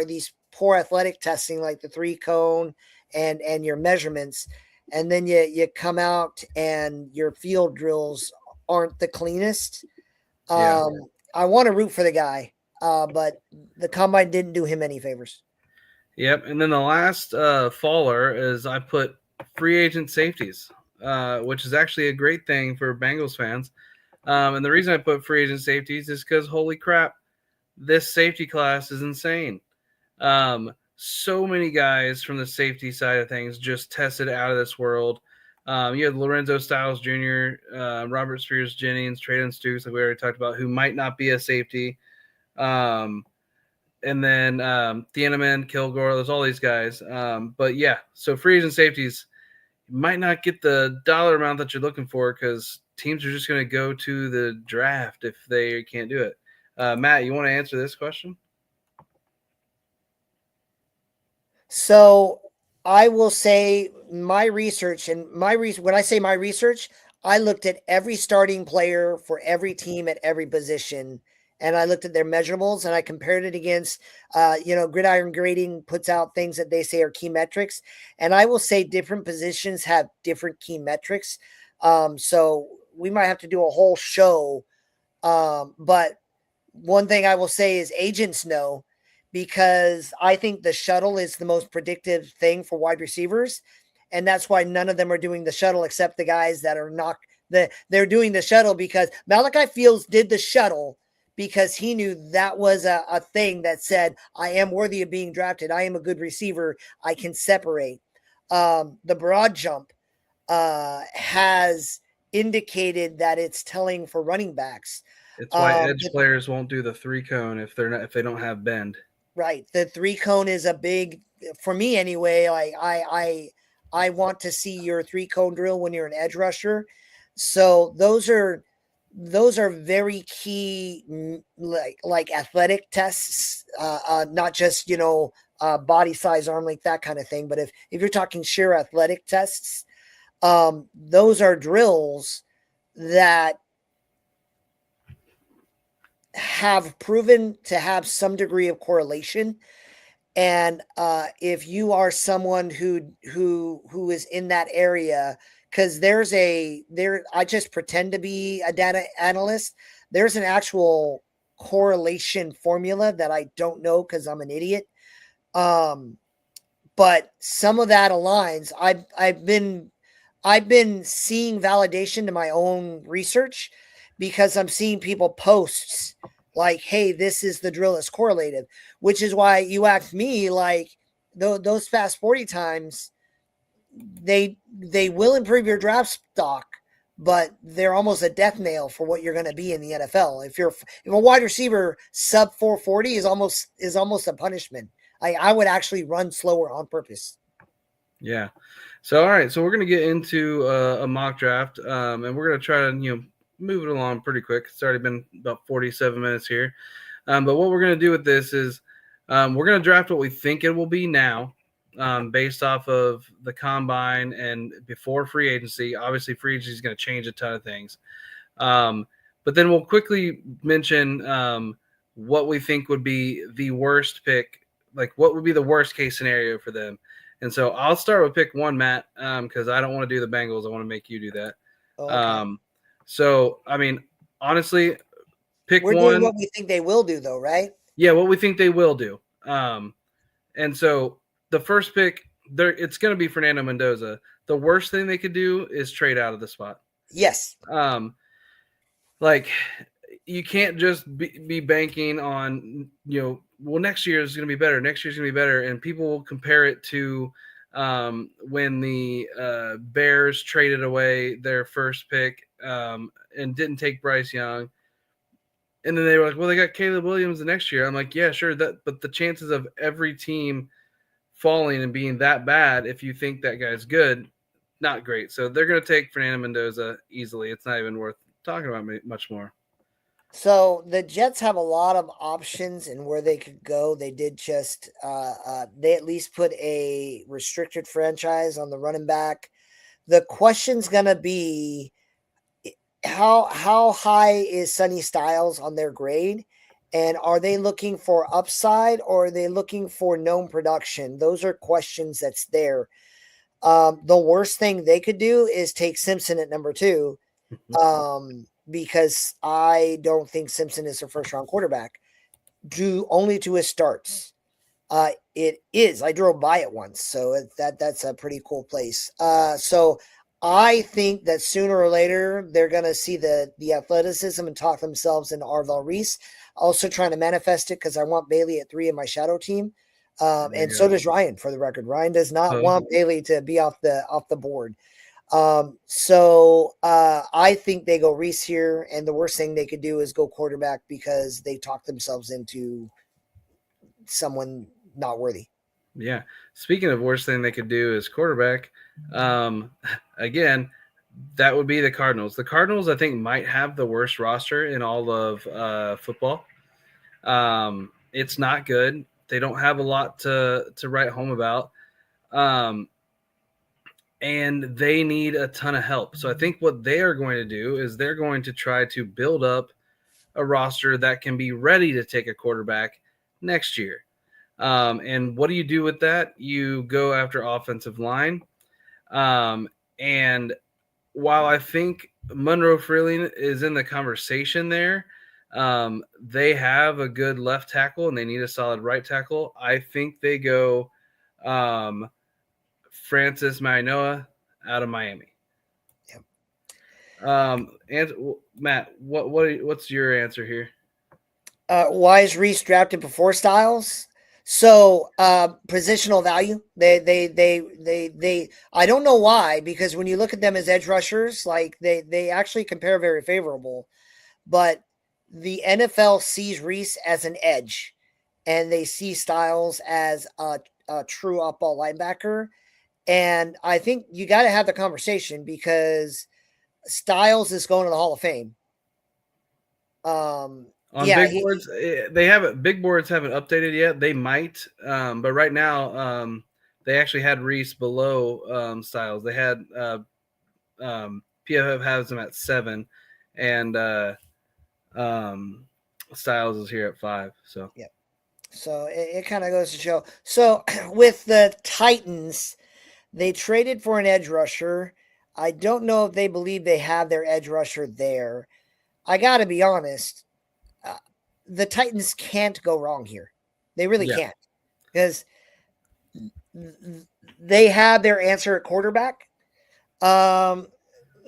These poor athletic testing, like the 3-cone and your measurements, and then you come out and your field drills aren't the cleanest. Yeah. I want to root for the guy, but the combine didn't do him any favors. Yep. And then the last faller is I put free agent safeties, which is actually a great thing for Bengals fans. And the reason I put free agent safeties is because, holy crap, this safety class is insane. So many guys from the safety side of things just tested out of this world. You have Lorenzo Styles Jr., Robert Spears Jennings, Traden Stukes, like we already talked about, who might not be a safety. And then Thieneman, Kilgore, there's all these guys. But yeah, so free agent safeties might not get the dollar amount that you're looking for because teams are just going to go to the draft if they can't do it. Matt, you want to answer this question? So I will say my research when I say my research, I looked at every starting player for every team at every position, and I looked at their measurables and I compared it against, Gridiron Grading puts out things that they say are key metrics, and I will say different positions have different key metrics. So we might have to do a whole show, but one thing I will say is agents know, because I think the shuttle is the most predictive thing for wide receivers. And that's why none of them are doing the shuttle except the guys that are not they're doing the shuttle because Malachi Fields did the shuttle because he knew that was a thing that said, I am worthy of being drafted. I am a good receiver. I can separate. The broad jump has indicated that it's telling for running backs. It's why edge players won't do the 3-cone if they don't have bend. Right. The 3-cone is a big, for me anyway. Like I want to see your 3-cone drill when you're an edge rusher. So those are very key, like athletic tests, not just, body size, arm length, that kind of thing. But if you're talking sheer athletic tests, those are drills that have proven to have some degree of correlation. And if you are someone who is in that area, because I just pretend to be a data analyst. There's an actual correlation formula that I don't know because I'm an idiot. But some of that aligns. I've been seeing validation to my own research because I'm seeing people posts like, hey, this is the drill that's correlated, which is why you asked me, like, those fast 40 times, they will improve your draft stock, but they're almost a death nail for what you're going to be in the NFL. If a wide receiver sub 440 is almost a punishment. I would actually run slower on purpose. Yeah. So, all right. So we're going to get into a mock draft, and we're going to try to, move it along pretty quick. It's already been about 47 minutes here. But what we're going to do with this is we're going to draft what we think it will be now, based off of the combine and before free agency. Obviously, free agency is going to change a ton of things. But then we'll quickly mention what we think would be the worst pick, like what would be the worst case scenario for them. And so I'll start with pick 1, Matt, because I don't want to do the Bengals. I want to make you do that. Oh, okay. So, I mean, honestly, pick We're 1. doing what we think they will do, though, right? Yeah, what we think they will do. And so the first pick, it's going to be Fernando Mendoza. The worst thing they could do is trade out of the spot. Yes. Like, you can't just be banking on, next year is going to be better. Next year's going to be better. And people will compare it to when the Bears traded away their first pick and didn't take Bryce Young. And then they were like, well, they got Caleb Williams the next year. I'm like, yeah, sure. But the chances of every team falling and being that bad, if you think that guy's good, not great. So they're going to take Fernando Mendoza easily. It's not even worth talking about much more. So the Jets have a lot of options in where they could go. They did just they at least put a restricted franchise on the running back. The question's gonna be how high is Sonny Styles on their grade, and are they looking for upside or are they looking for known production? Those are questions that's there. The worst thing they could do is take Simpson at number 2. Because I don't think Simpson is a first-round quarterback, due only to his starts. It is. I drove by it once, so that's a pretty cool place. So I think that sooner or later they're going to see the athleticism and talk themselves into Arvell Reese. Also trying to manifest it because I want Bailey at 3 in my shadow team, and so does Ryan. For the record, Ryan does not want Bailey to be off the board. I think they go Reese here, and the worst thing they could do is go quarterback because they talk themselves into someone not worthy. Yeah. Speaking of worst thing they could do is quarterback. Um, again, that would be the Cardinals. The Cardinals, I think, might have the worst roster in all of football. It's not good. They don't have a lot to write home about. And they need a ton of help. So I think what they are going to do is they're going to try to build up a roster that can be ready to take a quarterback next year. And what do you do with that? You go after offensive line. And while I think Monroe Freeling is in the conversation there, they have a good left tackle and they need a solid right tackle. I think they go Francis Mainoa out of Miami. Yep. And Matt, what's your answer here? Why is Reese drafted before Styles? So positional value. They. I don't know why, because when you look at them as edge rushers, like they actually compare very favorable. But the NFL sees Reese as an edge, and they see Styles as a true up-ball linebacker. And I think you got to have the conversation because Styles is going to the Hall of Fame. On big boards, they haven't. Big boards haven't updated yet. They might, but right now, they actually had Reese below Styles. They had PFF has them at 7, and Styles is here at 5. So yeah. So it kind of goes to show. So with the Titans, they traded for an edge rusher. I don't know if they believe they have their edge rusher there. I got to be honest. The Titans can't go wrong here. They really can't, because they have their answer at quarterback. Now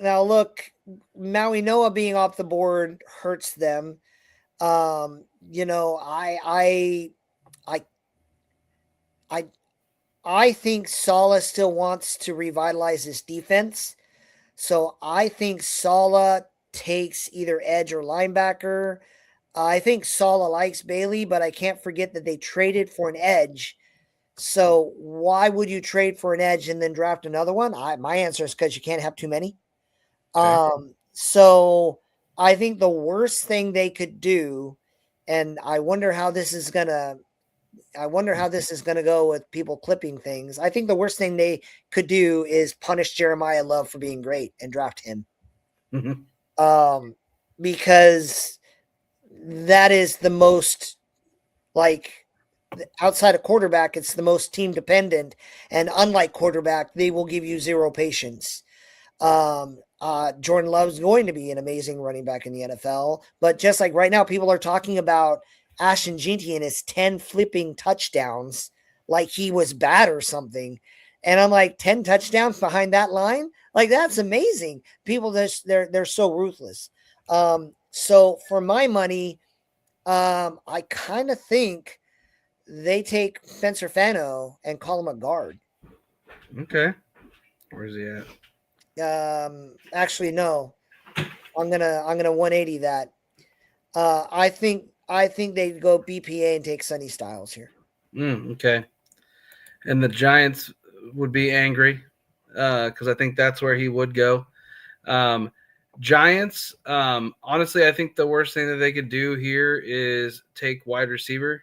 look, Maui Noah being off the board hurts them. You know, I think Saleh still wants to revitalize his defense. So I think Saleh takes either edge or linebacker. I think Saleh likes Bailey, but I can't forget that they traded for an edge. So why would you trade for an edge and then draft another one? My answer is because you can't have too many. Okay. So I think the worst thing they could do, and I wonder how this is gonna go with people clipping things. I think the worst thing they could do is punish Jeremiah Love for being great and draft him. Mm-hmm. Because that is the most, like, outside of quarterback, it's the most team dependent. And unlike quarterback, they will give you zero patience. Jordan Love's going to be an amazing running back in the NFL. But just like right now, people are talking about Ashton Jeanty and his 10 flipping touchdowns like he was bad or something. And I'm like, 10 touchdowns behind that line? Like, that's amazing. People just they're so ruthless. So for my money, I kind of think they take Spencer Fano and call him a guard. Okay. Where's he at? Actually, no. I'm gonna 180 that. I think they go BPA and take Sonny Styles here. Okay. And the Giants would be angry because I think that's where he would go. Giants, honestly, I think the worst thing that they could do here is take wide receiver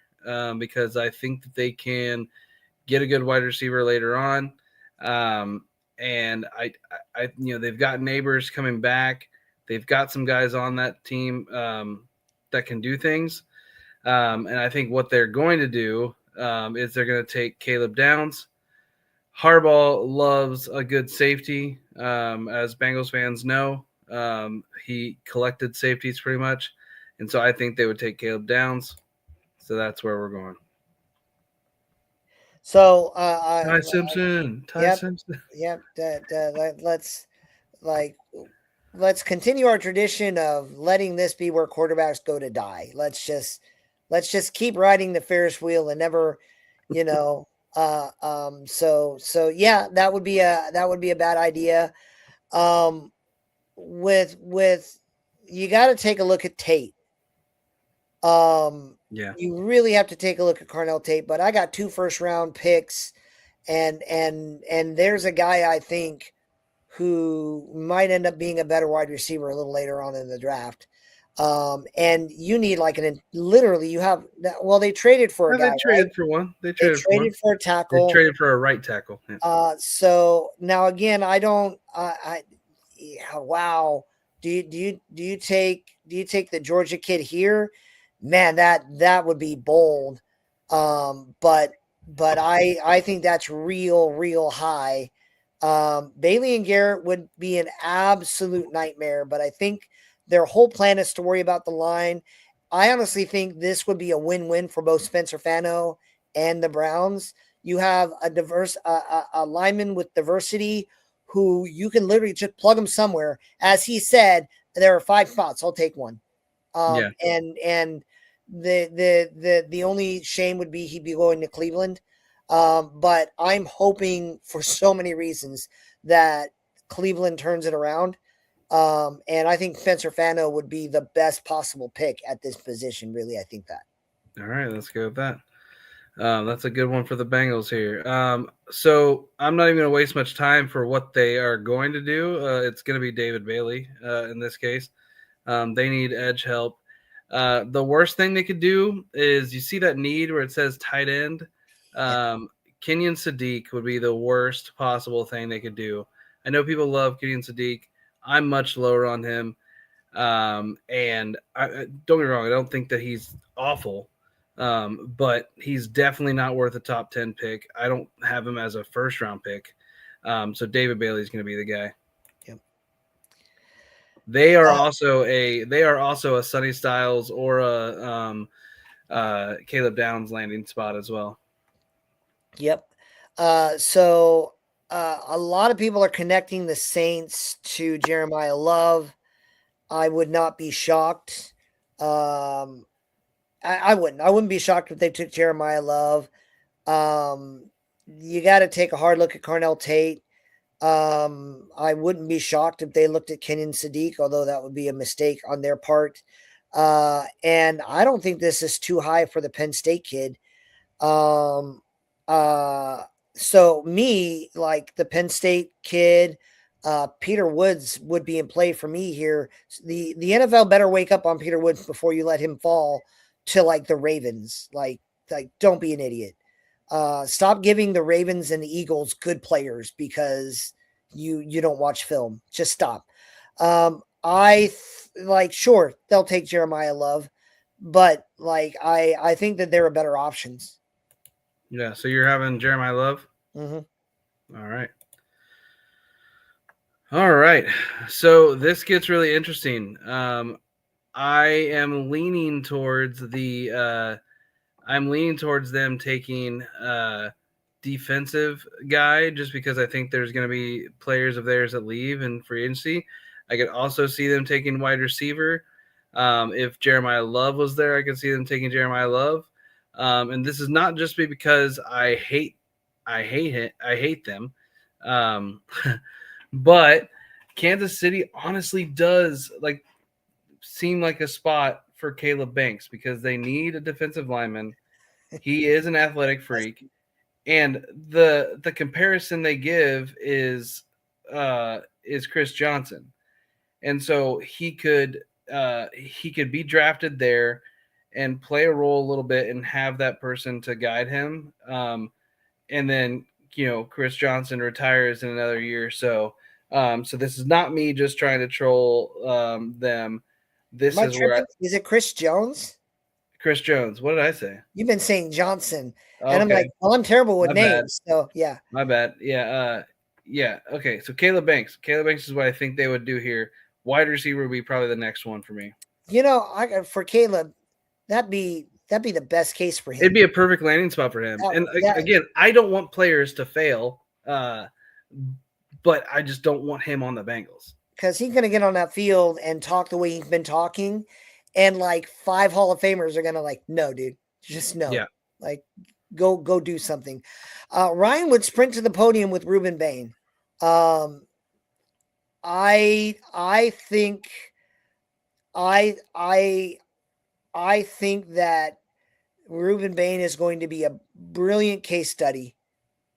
because I think that they can get a good wide receiver later on. And I they've got Neighbors coming back. They've got some guys on that team that can do things. And I think what they're going to do is they're going to take Caleb Downs. Harbaugh loves a good safety, as Bengals fans know. He collected safeties pretty much. And so I think they would take Caleb Downs. So that's where we're going. So Ty Simpson. Yep. Let's continue our tradition of letting this be where quarterbacks go to die. Let's just keep riding the Ferris wheel and never, so yeah, that would be a bad idea. With you got to take a look at Tate. Yeah. You really have to take a look at Carnell Tate. But I got 2 first-round picks, and there's a guy I think who might end up being a better wide receiver a little later on in the draft. And you need like literally you have they traded for a Well, they guy, right? traded for one. They They traded for one. traded for a They tackle. traded for a right tackle. Yeah. So now again, I don't. Yeah, wow. Do you take the Georgia kid here? Man, that would be bold. But I think that's real high. Bailey and Garrett would be an absolute nightmare, but I think their whole plan is to worry about the line. I honestly think this would be a win-win for both Spencer Fano and the Browns. You have a diverse a lineman with diversity who you can literally just plug him somewhere. As he said, there are 5 spots. I'll take one. Yeah. And the only shame would be he'd be going to Cleveland. But I'm hoping for so many reasons that Cleveland turns it around. And I think Spencer Fano would be the best possible pick at this position. Really, I think that. All right, let's go with that. That's a good one for the Bengals here. So I'm not even going to waste much time for what they are going to do. It's going to be David Bailey in this case. They need edge help. The worst thing they could do is you see that need where it says tight end. Kenyon Sadiq would be the worst possible thing they could do. I know people love Kenyon Sadiq. I'm much lower on him. And don't get me wrong, I don't think that he's awful. But he's definitely not worth a top 10 pick. I don't have him as a first round pick. So David Bailey is going to be the guy. Yep. They are also a Sonny Styles or a Caleb Downs landing spot as well. Yep. So a lot of people are connecting the Saints to Jeremiah Love. I would not be shocked. I wouldn't. I wouldn't be shocked if they took Jeremiah Love. You got to take a hard look at Carnell Tate. I wouldn't be shocked if they looked at Kenyon Sadiq, although that would be a mistake on their part. And I don't think this is too high for the Penn State kid. So me, like the Penn State kid, Peter Woods would be in play for me here. The NFL better wake up on Peter Woods before you let him fall to like the Ravens. Like don't be an idiot. Stop giving the Ravens and the Eagles good players because you don't watch film. Just stop. Sure, they'll take Jeremiah Love, but like I think that there are better options. Yeah, so you're having Jeremiah Love? Mm-hmm. All right. So this gets really interesting. I am leaning towards them taking defensive guy just because I think there's going to be players of theirs that leave in free agency. I could also see them taking wide receiver. If Jeremiah Love was there, I could see them taking Jeremiah Love. And this is not just because I hate them. But Kansas City honestly does seem like a spot for Caleb Banks because they need a defensive lineman. He is an athletic freak. And the comparison they give is Chris Johnson. And so he could be drafted there and play a role a little bit and have that person to guide him. And then, Chris Johnson retires in another year or so. So this is not me just trying to troll them. This is where is it Chris Jones? Chris Jones. What did I say? You've been saying Johnson. Okay. And I'm like, well, I'm terrible with My names. bad. So yeah. My bad. Yeah. Yeah. Okay. So Caleb Banks. Caleb Banks is what I think they would do here. Wide receiver would be probably the next one for me. For Caleb, that'd be the best case for him. It'd be a perfect landing spot for him. Again, I don't want players to fail, but I just don't want him on the Bengals. Because he's going to get on that field and talk the way he's been talking, and like 5 Hall of Famers are going to no, dude, just no. Yeah. Like, go do something. Ryan would sprint to the podium with Ruben Bain. I think I I I think that Ruben Bain is going to be a brilliant case study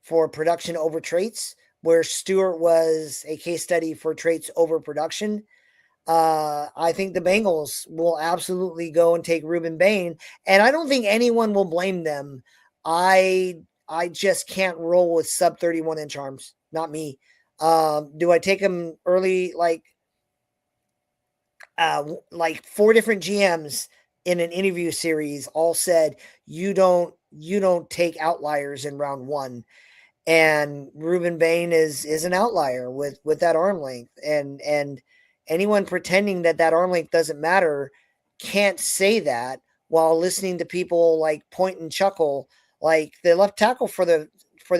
for production over traits, where Stewart was a case study for traits over production. I think the Bengals will absolutely go and take Ruben Bain, and I don't think anyone will blame them. I just can't roll with sub 31-inch arms. Not me. Do I take him early? Like four different GMs in an interview series all said you don't take outliers in round one, and Ruben Bain is an outlier with that arm length, and anyone pretending that arm length doesn't matter can't say that while listening to people like point and chuckle. Like the left tackle for the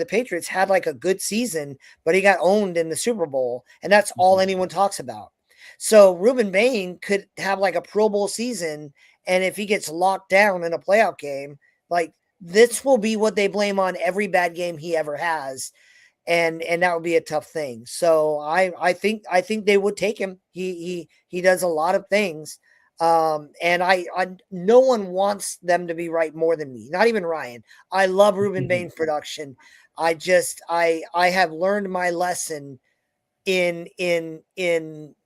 Patriots had like a good season, but he got owned in the Super Bowl, and that's all anyone talks about. So Ruben Bain could have like a Pro Bowl season, and if he gets locked down in a playoff game, like this will be what they blame on every bad game he ever has, and that would be a tough thing. So I think they would take him. He does a lot of things, and I no one wants them to be right more than me. Not even Ryan. I love Ruben Bain's production. I have learned my lesson in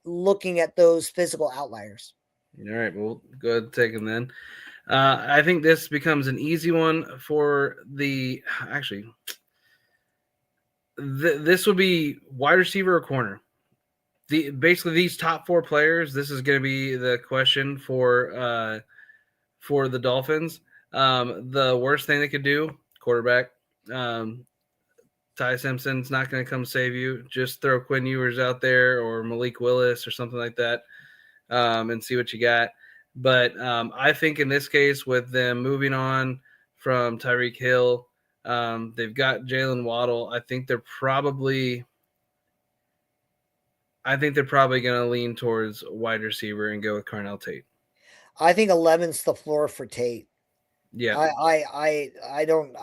looking at those physical outliers. All right, well, go ahead and take him then. I think this becomes an easy one for the actually. This would be wide receiver or corner. Basically these top four players. This is going to be the question for the Dolphins. The worst thing they could do, quarterback. Ty Simpson's not going to come save you. Just throw Quinn Ewers out there or Malik Willis or something like that, and see what you got. But I think in this case, with them moving on from Tyreek Hill, they've got Jalen Waddle. I think they're probably going to lean towards wide receiver and go with Carnell Tate. I think 11's the floor for Tate. Yeah. I don't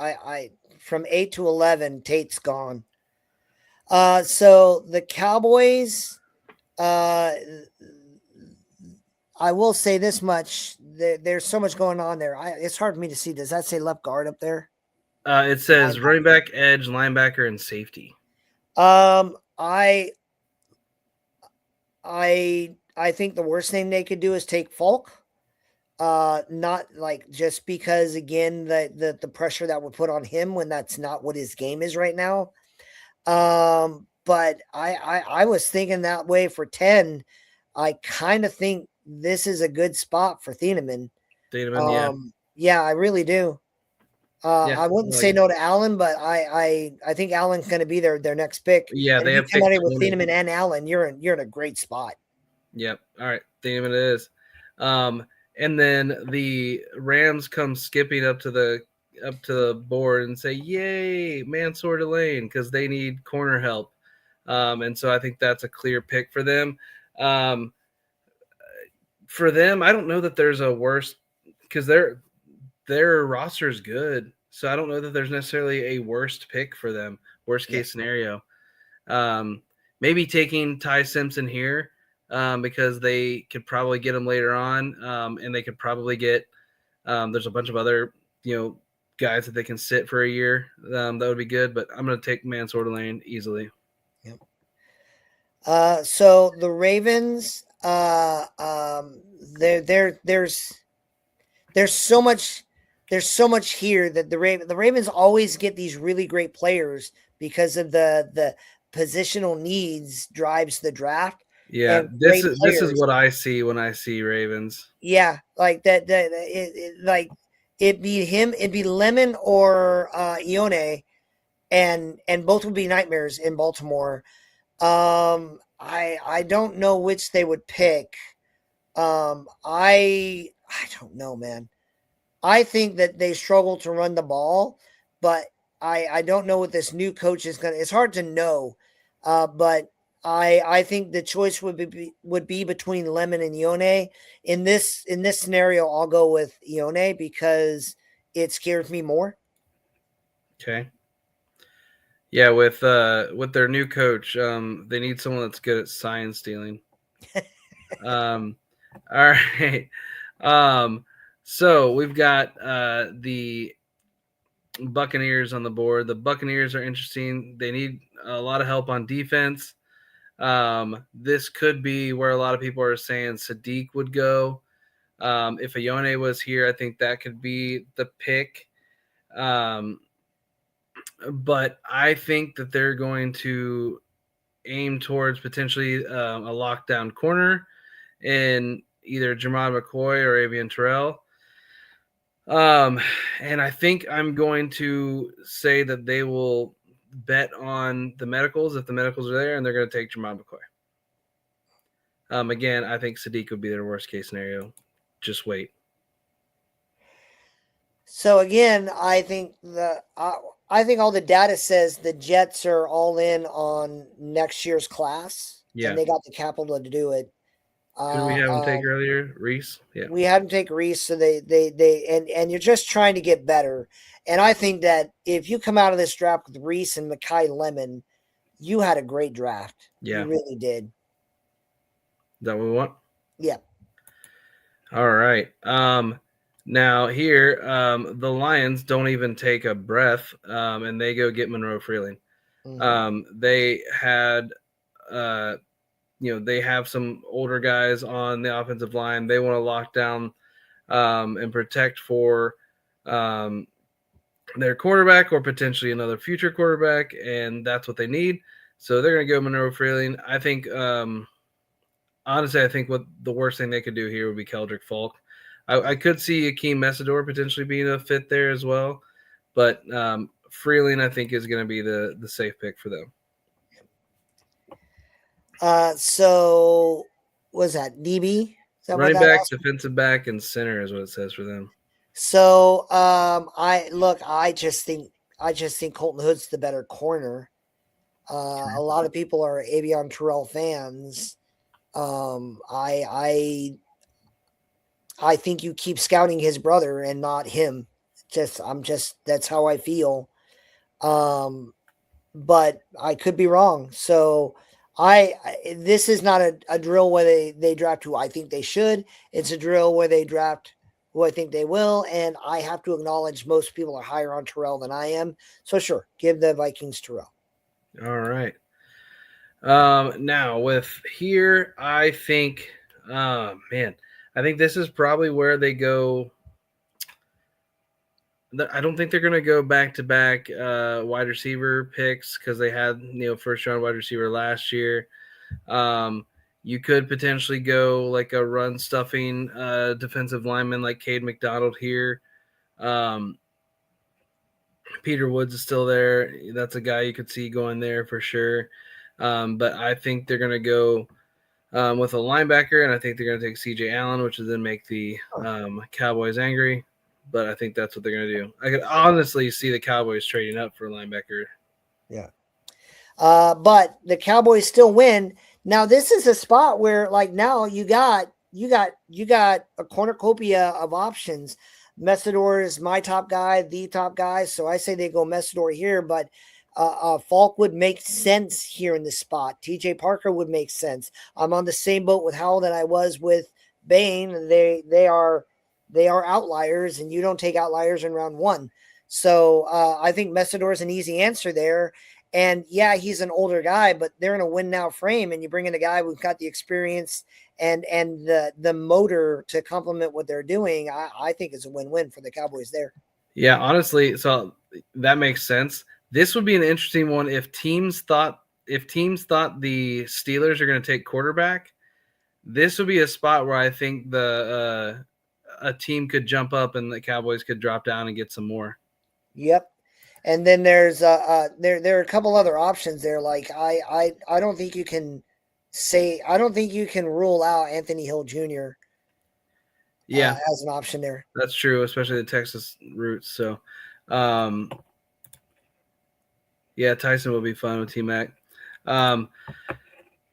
from 8 to 11, Tate's gone. So the Cowboys, I will say this much: there's so much going on there. It's hard for me to see. Does that say left guard up there? It says running back, edge, linebacker, and safety. I think the worst thing they could do is take Falk. Not like just because again the pressure that would put on him when that's not what his game is right now. But I was thinking that way for 10. I kind of think this is a good spot for Thieneman. Yeah, I really do. I wouldn't say no to Allen, but I think Allen's going to be their next pick. Yeah, and they have somebody with Thieneman and Allen. You're in a great spot. Yep. All right, Thieneman it is. And then the Rams come skipping up to the board and say, "Yay, Mansour Delane," because they need corner help. And so I think that's a clear pick for them. For them, I don't know that there's a worst because their roster is good. So I don't know that there's necessarily a worst pick for them. Worst case scenario. Maybe taking Ty Simpson here. Because they could probably get him later on, and they could probably get there's a bunch of other guys that they can sit for a year. That would be good, but I'm going to take Mansour Delane easily. Yep. So the Ravens, there's so much here that the Ravens always get these really great players because of the positional needs drives the draft. Yeah, this is what I see when I see Ravens. Yeah, like that. It'd be him. It'd be Lemon or Ione, and both would be nightmares in Baltimore. I don't know which they would pick. I don't know, man. I think that they struggle to run the ball, but I don't know what this new coach is gonna. It's hard to know, but. I think the choice would be between Lemon and Ione. In this scenario, I'll go with Ione because it scares me more. Okay. Yeah, with their new coach, they need someone that's good at sign stealing. All right. So we've got the Buccaneers on the board. The Buccaneers are interesting. They need a lot of help on defense. This could be where a lot of people are saying Sadiq would go. If Ayone was here, I think that could be the pick. But I think that they're going to aim towards potentially a lockdown corner in either Jermod McCoy or Avian Terrell. And I think I'm going to say that they will bet on the medicals if the medicals are there, and they're going to take Jermod McCoy. Again, I think Sadiq would be their worst case scenario. Just wait. So again, I think I think all the data says the Jets are all in on next year's class, Yeah. and they got the capital to do it. Who did we have him take earlier? Reese? Yeah. We had them take Reese, so and you're just trying to get better. And I think that if you come out of this draft with Reese and Makai Lemon, you had a great draft. Yeah. You really did. Is that what we want? Yeah. All right. Now here, the Lions don't even take a breath, and they go get Monroe Freeling. Mm-hmm. They had, they have some older guys on the offensive line. They want to lock down and protect for their quarterback or potentially another future quarterback, and that's what they need. So they're going to go Monroe Freeling. I think, honestly, I think what the worst thing they could do here would be Keldrick Falk. I could see Akeem Messidor potentially being a fit there as well, but Freeling I think is going to be the safe pick for them. So was that DB? That running back, defensive back, and center is what it says for them. So I just think Colton Hood's the better corner. A lot of people are Avion Terrell fans. I think you keep scouting his brother and not him. That's how I feel. But I could be wrong. So this is not a drill where they draft who I think they should. It's a drill where they draft who I think they will. And I have to acknowledge most people are higher on Terrell than I am. So sure, give the Vikings Terrell. All right. Now with here, I think, I think this is probably where they go. I don't think they're going to go back-to-back wide receiver picks because they had first-round wide receiver last year. You could potentially go like a run-stuffing defensive lineman like Cade McDonald here. Peter Woods is still there. That's a guy you could see going there for sure. But I think they're going to go with a linebacker, and I think they're going to take C.J. Allen, which will then make the Cowboys angry. But I think that's what they're going to do. I could honestly see the Cowboys trading up for a linebacker. Yeah. But the Cowboys still win. Now this is a spot where now you got a cornucopia of options. Messidor is my top guy, the top guy. So I say they go Messidor here, but Falk would make sense here in this spot. TJ Parker would make sense. I'm on the same boat with Howell that I was with Bain. They are outliers, and you don't take outliers in round one. So I think Messidor is an easy answer there. And yeah, he's an older guy, but they're in a win now frame, and you bring in a guy who's got the experience and the motor to complement what they're doing. I think it's a win-win for the Cowboys there. Yeah, honestly, so that makes sense. This would be an interesting one if teams thought the Steelers are going to take quarterback. This would be a spot where I think a team could jump up and the Cowboys could drop down and get some more. Yep. And then there's there are a couple other options there. Like I don't think you can rule out Anthony Hill Jr. Yeah, as an option there. That's true, especially the Texas roots. So, yeah, Tyson will be fun with T-Mac. But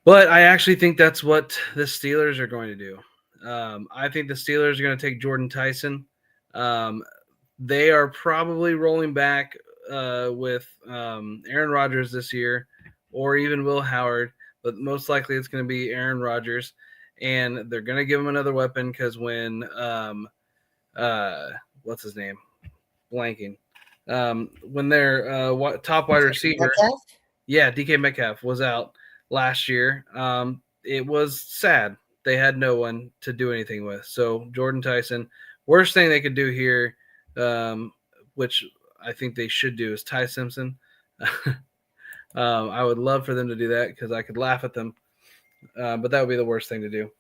I actually think that's what the Steelers are going to do. I think the Steelers are going to take Jordan Tyson. They are probably rolling back with Aaron Rodgers this year, or even Will Howard, but most likely it's going to be Aaron Rodgers, and they're going to give him another weapon because when what's his name, blanking, when their top wide receiver, Metcalf? yeah, DK Metcalf was out last year. It was sad. They had no one to do anything with. So Jordan Tyson, worst thing they could do here, which I think they should do, is Ty Simpson. I would love for them to do that because I could laugh at them, but that would be the worst thing to do.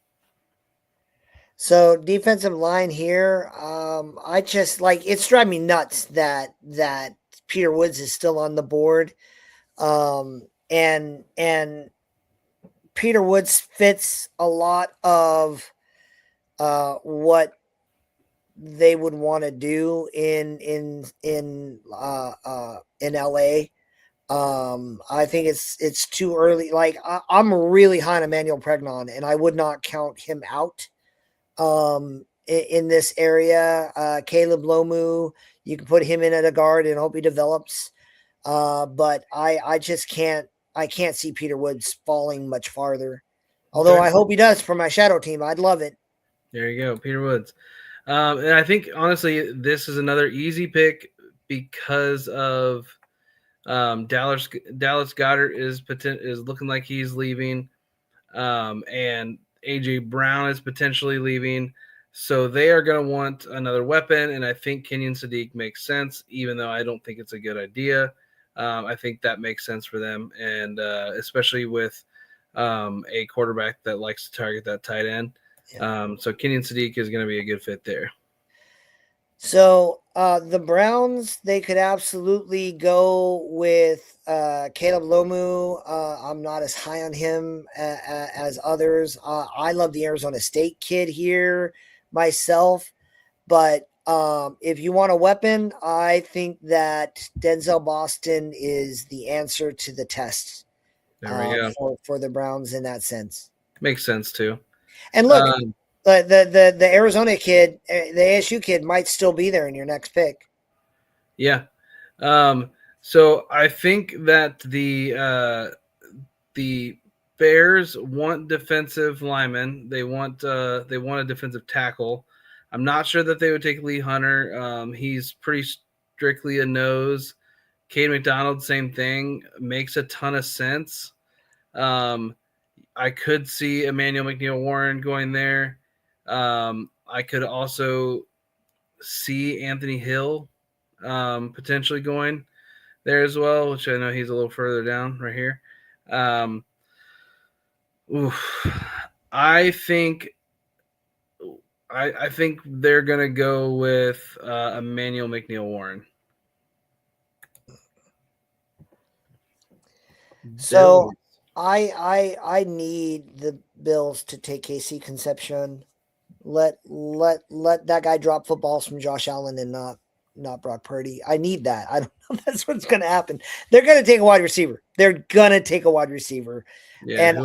So defensive line here, I just like it's driving me nuts that Peter Woods is still on the board, and Peter Woods fits a lot of what they would want to do in LA. I think it's too early. Like I'm really high on Emmanuel Pregnon, and I would not count him out in this area. Caleb Lomu, you can put him in at a guard and hope he develops. But I just can't see Peter Woods falling much farther. Although Okay. I hope he does for my shadow team. I'd love it. There you go, Peter Woods. And I think honestly, this is another easy pick because of Dallas Goedert is looking like he's leaving, and AJ Brown is potentially leaving. So they are going to want another weapon, and I think Kenyon Sadiq makes sense, even though I don't think it's a good idea. I think that makes sense for them, and especially with a quarterback that likes to target that tight end. Yeah. So Kenyon Sadiq is going to be a good fit there. So the Browns, they could absolutely go with Caleb Lomu. I'm not as high on him as others. I love the Arizona State kid here myself, but if you want a weapon, I think that Denzel Boston is the answer to the test for the Browns in that sense. Makes sense too. And look, the Arizona kid, the ASU kid might still be there in your next pick. Yeah. So I think that the Bears want defensive linemen. They want a defensive tackle. I'm not sure that they would take Lee Hunter. He's pretty strictly a nose. Cade McDonald, same thing. Makes a ton of sense. I could see Emmanuel McNeil-Warren going there. I could also see Anthony Hill potentially going there as well, which I know he's a little further down right here. I think they're gonna go with Emmanuel McNeil-Warren. So I need the Bills to take KC Concepcion. Let that guy drop footballs from Josh Allen and not Brock Purdy. I need that. I don't know if that's what's going to happen. They're going to take a wide receiver. They're going to take a wide receiver. Yeah, and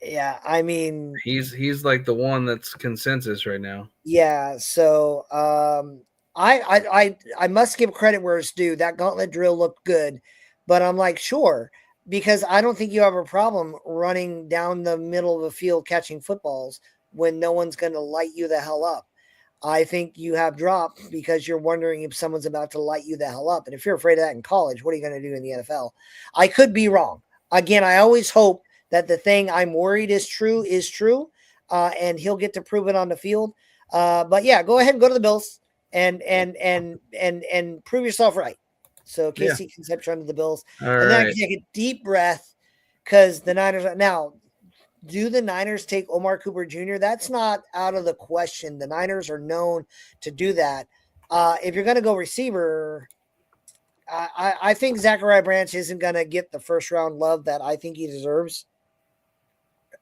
yeah, I mean, he's like the one that's consensus right now. Yeah, so I must give credit where it's due. That gauntlet drill looked good, but I'm like, sure, because I don't think you have a problem running down the middle of the field catching footballs when no one's going to light you the hell up. I think you have dropped because you're wondering if someone's about to light you the hell up. And if you're afraid of that in college, what are you going to do in the NFL? I could be wrong. Again, I always hope that the thing I'm worried is true, and he'll get to prove it on the field. But yeah, go ahead and go to the Bills and prove yourself right. So KC Concepcion to the Bills. And then I can take a deep breath because the Niners are now. Do the Niners take Omar Cooper Jr.? That's not out of the question. The Niners are known to do that. If you're going to go receiver, I think Zachariah Branch isn't going to get the first round love that I think he deserves.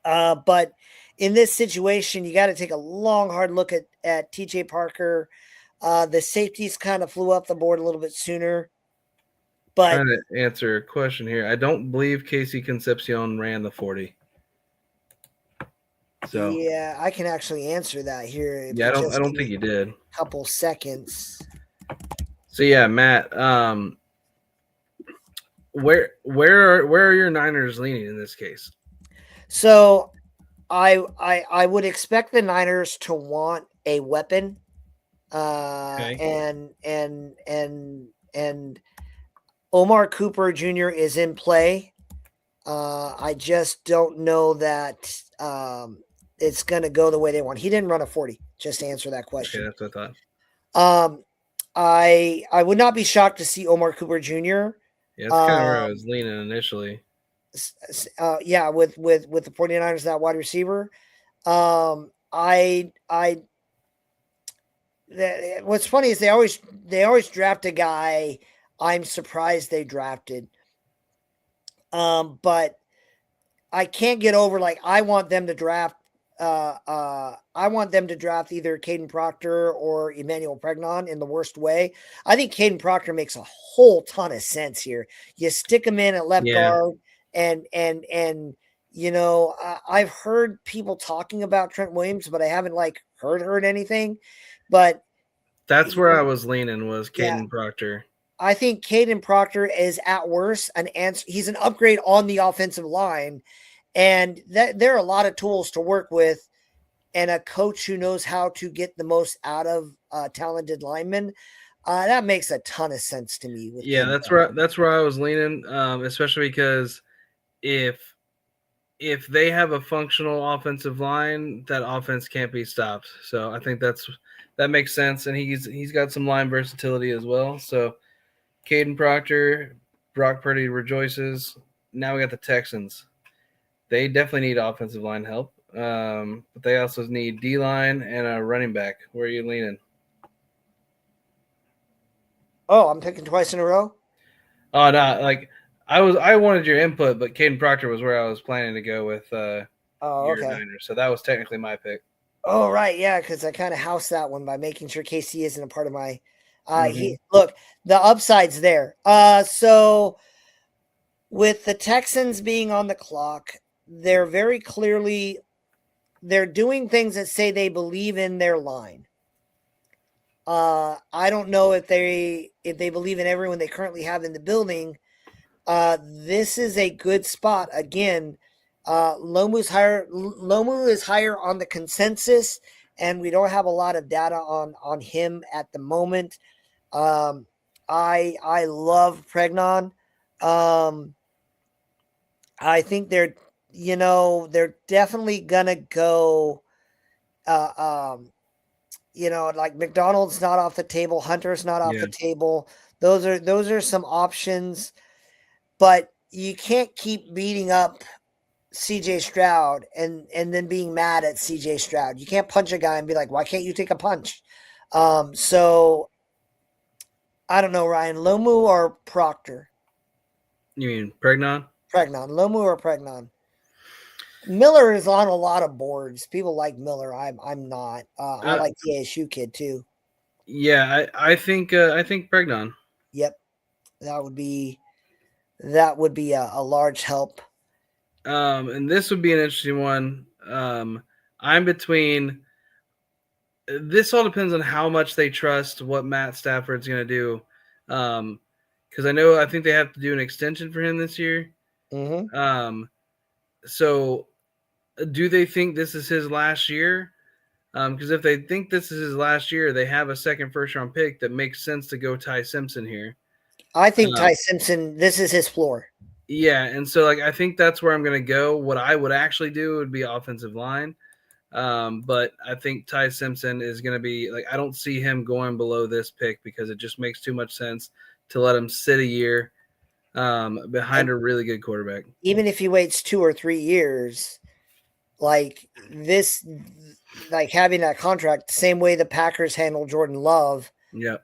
But in this situation, you got to take a long, hard look at TJ Parker. The safeties kind of flew up the board a little bit sooner. But trying to answer a question here. I don't believe KC Concepcion ran the 40. So yeah, I can actually answer that here. Yeah, I don't think you did. A couple seconds. So yeah, Matt, where are your Niners leaning in this case? So I would expect the Niners to want a weapon, Okay. and Omar Cooper Jr. is in play. I just don't know that it's going to go the way they want. He didn't run a 40. Just to answer that Okay, question. that's what I thought. I would not be shocked to see Omar Cooper Jr. Yeah, that's kind of where I was leaning initially. Yeah, with the 49ers, that wide receiver. What's funny is they always draft a guy I'm surprised they drafted. But I can't get over, like, I want them to draft either Caden Proctor or Emmanuel Pregnon in the worst way. I think Caden Proctor makes a whole ton of sense here. You stick him in at left guard, and I've heard people talking about Trent Williams, but I haven't heard anything. But that's where I was leaning, was Caden Proctor. I think Caden Proctor is at worst an answer. He's an upgrade on the offensive line, and there are a lot of tools to work with, and a coach who knows how to get the most out of talented linemen. That makes a ton of sense to me. That's where I was leaning, especially because if they have a functional offensive line, that offense can't be stopped. So I think that makes sense, and he's got some line versatility as well. So Caden Proctor, Brock Purdy rejoices. Now we got the Texans. They definitely need offensive line help, but they also need D-line and a running back. Where are you leaning? Oh, I'm picking twice in a row? Oh, no, I wanted your input, but Caden Proctor was where I was planning to go with your Niners. So that was technically my pick. Oh, right, yeah, because I kind of housed that one by making sure KC isn't a part of my look, the upside's there. So with the Texans being on the clock, they're very clearly doing things that say they believe in their line. I don't know if they believe in everyone they currently have in the building. This is a good spot. Again, Lomu is higher on the consensus, and we don't have a lot of data on him at the moment. I love Pregnon. I think they're definitely gonna go. Like McDonald's not off the table, Hunter's not off the table. Those are some options, but you can't keep beating up CJ Stroud and then being mad at CJ Stroud. You can't punch a guy and be like, why can't you take a punch? So I don't know, Ryan, Lomu or Proctor? You mean Pregnon? Pregnon. Lomu or Pregnon? Miller is on a lot of boards. People like Miller. I'm not. I like the ASU kid too. Yeah, I think Pregnon. Yep, that would be a large help. And this would be an interesting one. I'm between. This all depends on how much they trust what Matt Stafford's going to do. Because I think they have to do an extension for him this year. Mm-hmm. So do they think this is his last year? Because if they think this is his last year, they have a second first-round pick that makes sense to go Ty Simpson here. I think Ty Simpson, this is his floor. Yeah, and so I think that's where I'm going to go. What I would actually do would be offensive line. But I think Ty Simpson is going to be I don't see him going below this pick because it just makes too much sense to let him sit a year behind a really good quarterback. Even if he waits 2 or 3 years, having that contract, the same way the Packers handle Jordan Love. Yep.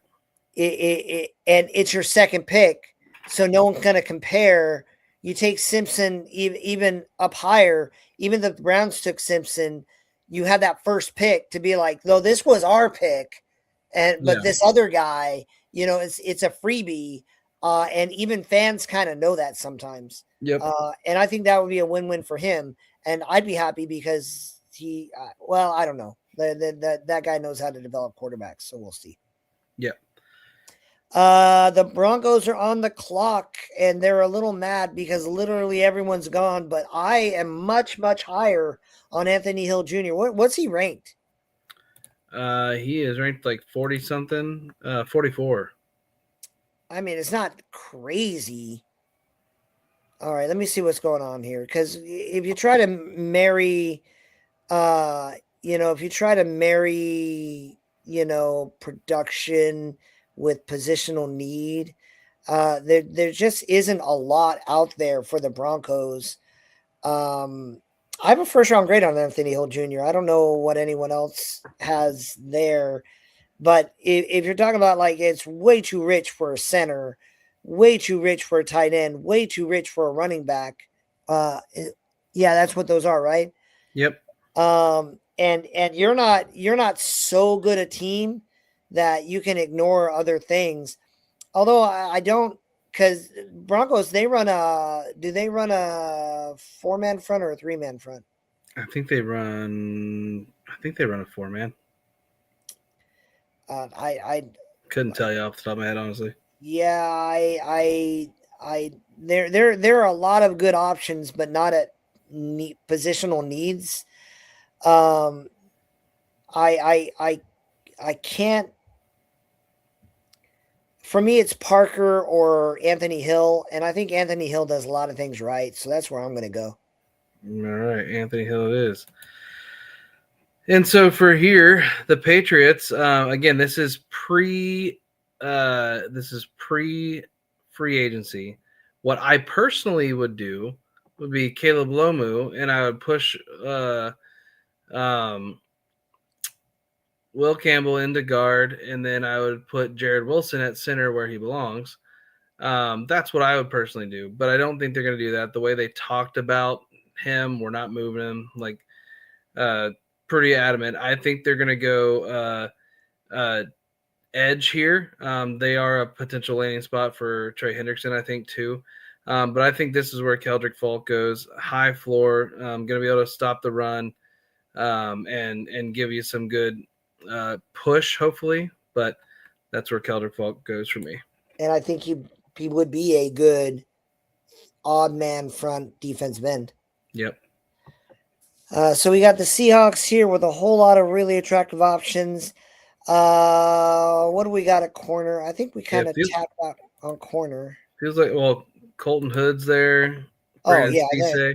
And it's your second pick, so no one's going to compare. You take Simpson even up higher. Even the Browns took Simpson. You had that first pick to be like, though this was our pick, but this other guy, it's a freebie, and even fans kind of know that sometimes. Yep. And I think that would be a win-win for him, and I'd be happy because he, I don't know, that guy knows how to develop quarterbacks, so we'll see. Yep. The Broncos are on the clock, and they're a little mad because literally everyone's gone. But I am much, much higher on Anthony Hill Jr. What's he ranked? He is ranked like 40 something, 44. I mean, it's not crazy. All right, let me see what's going on here. Because if you try to marry, if you try to marry, production with positional need, there just isn't a lot out there for the Broncos. I have a first round grade on Anthony Hill Jr. I don't know what anyone else has there, but if you're talking about like it's way too rich for a center, way too rich for a tight end, way too rich for a running back. Yeah, that's what those are, right? Yep. And you're not so good a team that you can ignore other things. Although I don't, because Broncos do they run a 4-man front or a 3-man front? I think they run a 4-man. I couldn't tell you off the top of my head, honestly. Yeah, there are a lot of good options, but not at positional needs. I can't. For me, it's Parker or Anthony Hill, and I think Anthony Hill does a lot of things right, so that's where I'm going to go. All right, Anthony Hill it is. And so for here, the Patriots, again, this is pre free agency. What I personally would do would be Caleb Lomu, and I would push Will Campbell into guard, and then I would put Jared Wilson at center where he belongs. That's what I would personally do, but I don't think they're going to do that. The way they talked about him, we're not moving him, like pretty adamant. I think they're going to go edge here. They are a potential landing spot for Trey Hendrickson, I think, too. But I think this is where Keldrick Falk goes. High floor, going to be able to stop the run and give you some good push, hopefully. But that's where Keldrick Falk goes for me. And I think he would be a good odd man front defensive end. Yep. So we got the Seahawks here with a whole lot of really attractive options. What do we got at corner? I think we kind of tapped out on corner. Feels like, well, Colton Hood's there. Brandon Cisse.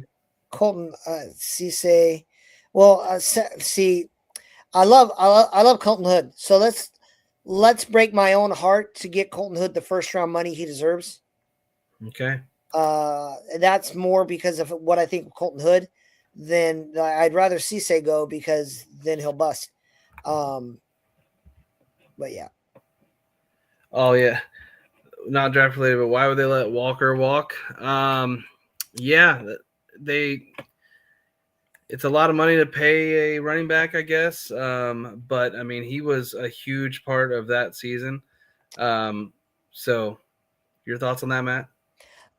Colton Cisse. Well, see, I love Colton Hood. So let's break my own heart to get Colton Hood the first round money he deserves. Okay. That's more because of what I think of Colton Hood. Then I'd rather Cisse go because then he'll bust. But yeah. Oh yeah, not draft related, but why would they let Walker walk? Yeah, it's a lot of money to pay a running back, I guess. But I mean, he was a huge part of that season. So, your thoughts on that, Matt?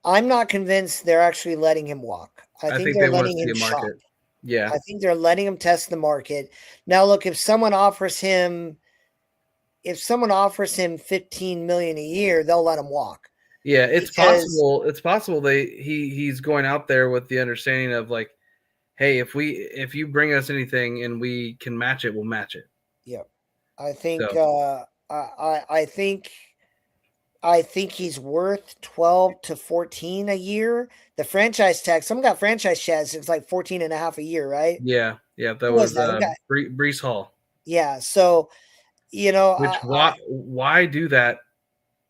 I'm not convinced they're actually letting him walk. I think they're letting him shop. Yeah. I think they're letting him test the market. Now, look, if someone offers him $15 million a year, they'll let him walk. Yeah, it's possible. It's possible he's going out there with the understanding of like, hey, if you bring us anything and we can match it, we'll match it. Yeah, I think I think he's worth 12 to 14 a year. The franchise tag, someone got franchise tags. It's like 14 and a half a year, right? Yeah. That was Breece Hall. Yeah. So, why do that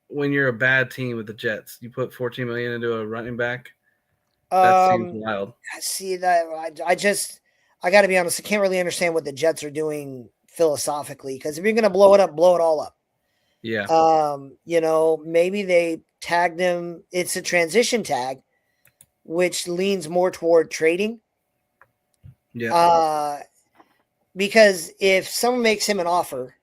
when you're a bad team with the Jets? You put 14 million into a running back. That seems wild. See that I got to be honest. I can't really understand what the Jets are doing philosophically, because if you're going to blow it up, blow it all up. Yeah. Maybe they tagged him. It's a transition tag, which leans more toward trading. Yeah. Because if someone makes him an offer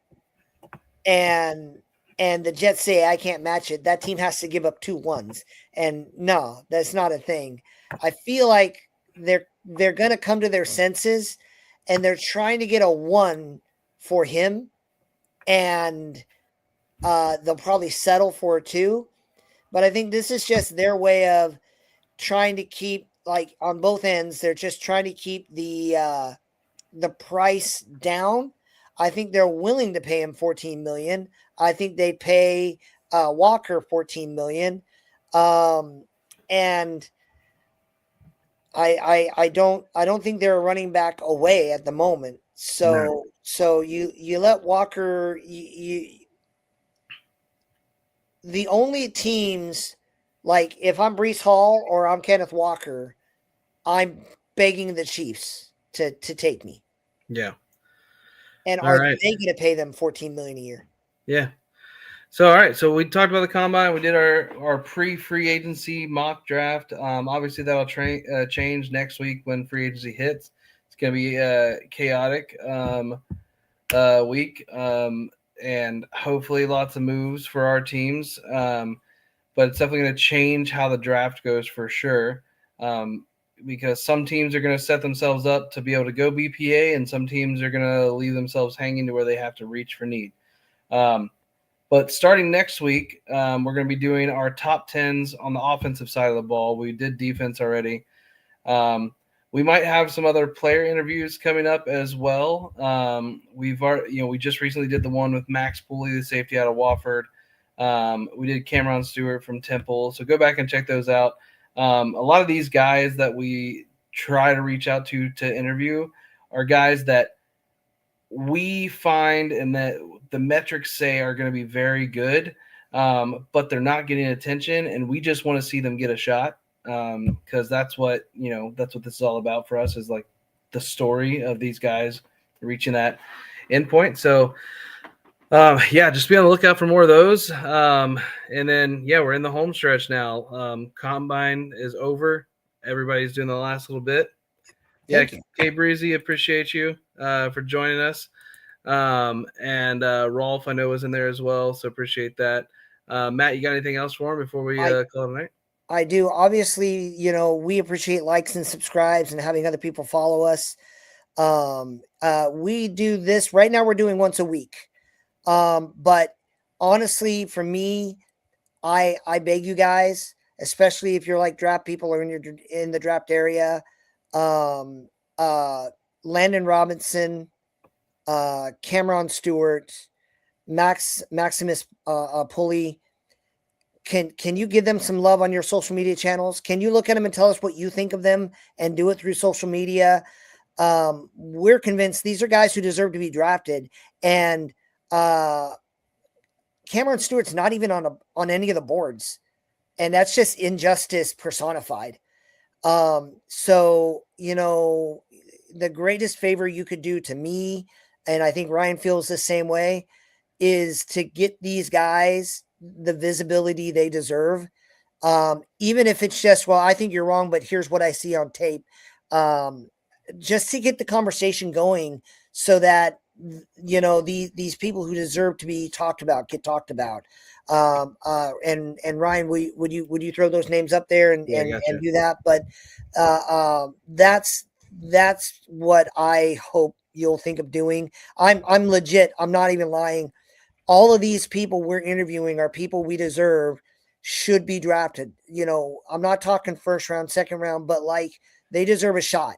and the Jets say, I can't match it, that team has to give up 2 ones. And no, that's not a thing. I feel like they're going to come to their senses and they're trying to get a 1 for him. And they'll probably settle for 2. But I think this is just their way of trying to keep, like, on both ends. They're just trying to keep the price down. I think they're willing to pay him 14 million. I think they pay Walker 14 million. And I don't think they're running back away at the moment. So you let Walker, the only teams, like if I'm Brees Hall or I'm Kenneth Walker, I'm begging the Chiefs to take me. Yeah. And All are right. they going to pay them 14 million a year? Yeah. So, all right. So we talked about the combine. We did our pre-free agency mock draft. Obviously, that'll change next week when free agency hits. It's going to be a chaotic week, and hopefully lots of moves for our teams. But it's definitely going to change how the draft goes for sure. Because some teams are going to set themselves up to be able to go BPA, and some teams are going to leave themselves hanging to where they have to reach for need. But starting next week, we're going to be doing our top 10s on the offensive side of the ball. We did defense already. We might have some other player interviews coming up as well. We just recently did the one with Max Pooley, the safety out of Wofford. We did Cameron Stewart from Temple. So go back and check those out. A lot of these guys that we try to reach out to interview are guys that we find and that the metrics say are going to be very good, but they're not getting attention, and we just want to see them get a shot, because that's what this is all about for us, is like the story of these guys reaching that endpoint. So just be on the lookout for more of those. And then, we're in the home stretch now. Combine is over. Everybody's doing the last little bit. Thank you. Kay Breezy, appreciate you for joining us. And Rolf, I know, was in there as well, so appreciate that. Matt, you got anything else for him before we call it a night? I do. Obviously, we appreciate likes and subscribes and having other people follow us. We do this right now. We're doing once a week. But honestly, for me, I beg you guys, especially if you're like draft people or in the draft area, Landon Robinson, Cameron Stewart, Maximus Pulley. Can you give them some love on your social media channels? Can you look at them and tell us what you think of them and do it through social media? We're convinced these are guys who deserve to be drafted, and Cameron Stewart's not even on any of the boards, and that's just injustice personified. So the greatest favor you could do to me, and I think Ryan feels the same way, is to get these guys the visibility they deserve. Even if it's just, well, I think you're wrong, but here's what I see on tape. Just to get the conversation going so that these people who deserve to be talked about get talked about. And Ryan, would you throw those names up there and do that? But that's what I hope you'll think of doing. I'm legit. I'm not even lying. All of these people we're interviewing are people we deserve should be drafted. I'm not talking first round, second round, but like they deserve a shot.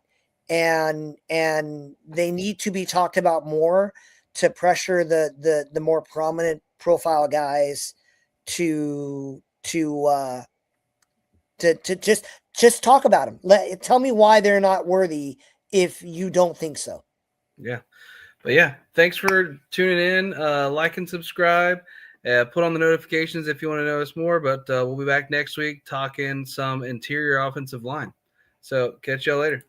And they need to be talked about more to pressure the more prominent profile guys to just talk about them. Tell me why they're not worthy if you don't think so. Yeah. But thanks for tuning in. Like and subscribe. Put on the notifications if you want to know us more. But we'll be back next week talking some interior offensive line. So catch y'all later.